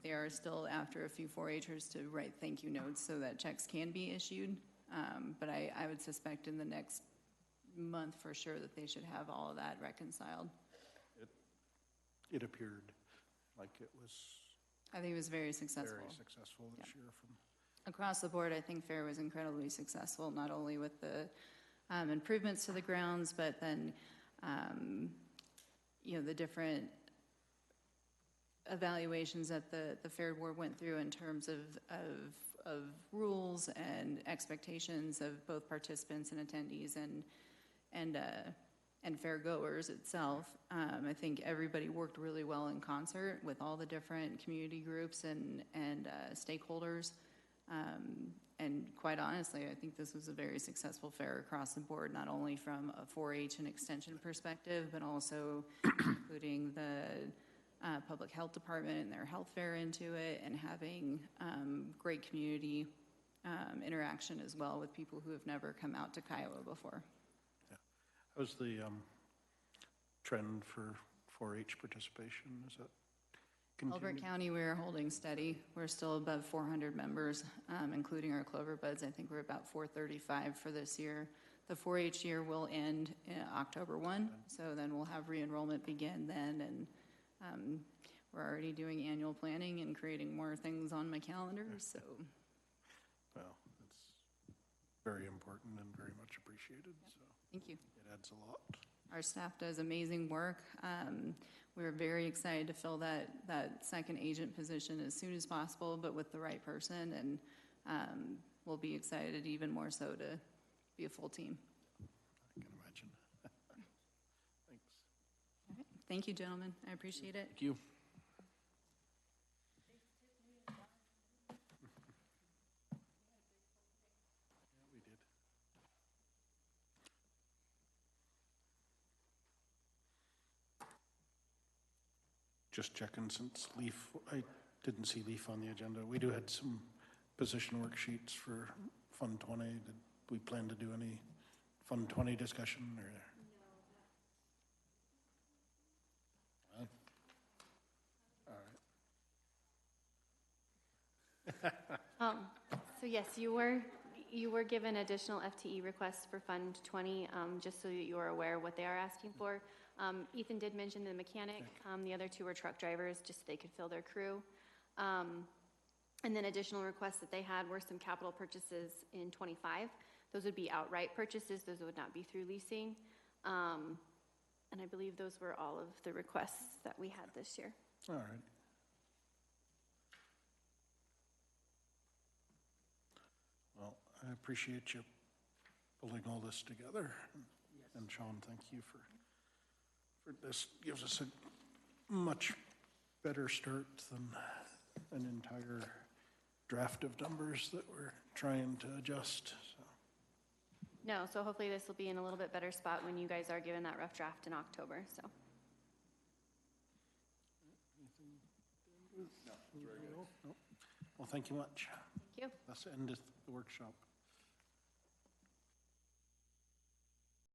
they are still after a few 4-Hers to write thank you notes so that checks can be issued. But I would suspect in the next month for sure that they should have all of that reconciled. It appeared like it was. I think it was very successful. Very successful this year from. Across the board, I think Fair was incredibly successful, not only with the improvements to the grounds, but then, the different evaluations that the Fair Board went through in terms of rules and expectations of both participants and attendees and fair goers itself. I think everybody worked really well in concert with all the different community groups and stakeholders. And quite honestly, I think this was a very successful fair across the board, not only from a 4-H and extension perspective, but also including the public health department and their health fair into it, and having great community interaction as well with people who have never come out to Kiowa before. How's the trend for 4-H participation? Is that Elbert continuing? County, we're holding steady. We're still above 400 members, including our Clover Buds. I think we're about 435 for this year. The 4-H year will end October 1, so then we'll have re-enrollment begin then, and we're already doing annual planning and creating more things on my calendar, so. Well, it's very important and very much appreciated, so Thank you. it adds a lot. Our staff does amazing work. We're very excited to fill that second agent position as soon as possible, but with the right person, and we'll be excited even more so to be a full team. I can imagine. Thanks. All right. Thank you, gentlemen. I appreciate it. Thank you. We did. Just checking since Leaf, I didn't see Leaf on the agenda. We do had some position worksheets for Fund 20. Did we plan to do any Fund 20 discussion or? No. All right. So yes, you were given additional FTE requests for Fund 20, just so that you are aware of what they are asking for. Ethan did mention the mechanic. The other two were truck drivers, just so they could fill their crew. And then additional requests that they had were some capital purchases in 25. Those would be outright purchases. Those would not be through leasing. And I believe those were all of the requests that we had this year. All right. Well, I appreciate you pulling all this together. And Sean, thank you for this. Gives us a much better start than an entire draft of numbers that we're trying to adjust. So. No, so hopefully this will be in a little bit better spot when you guys are given that rough draft in October, so. No, well, thank you much. Thank you. Let's end the workshop.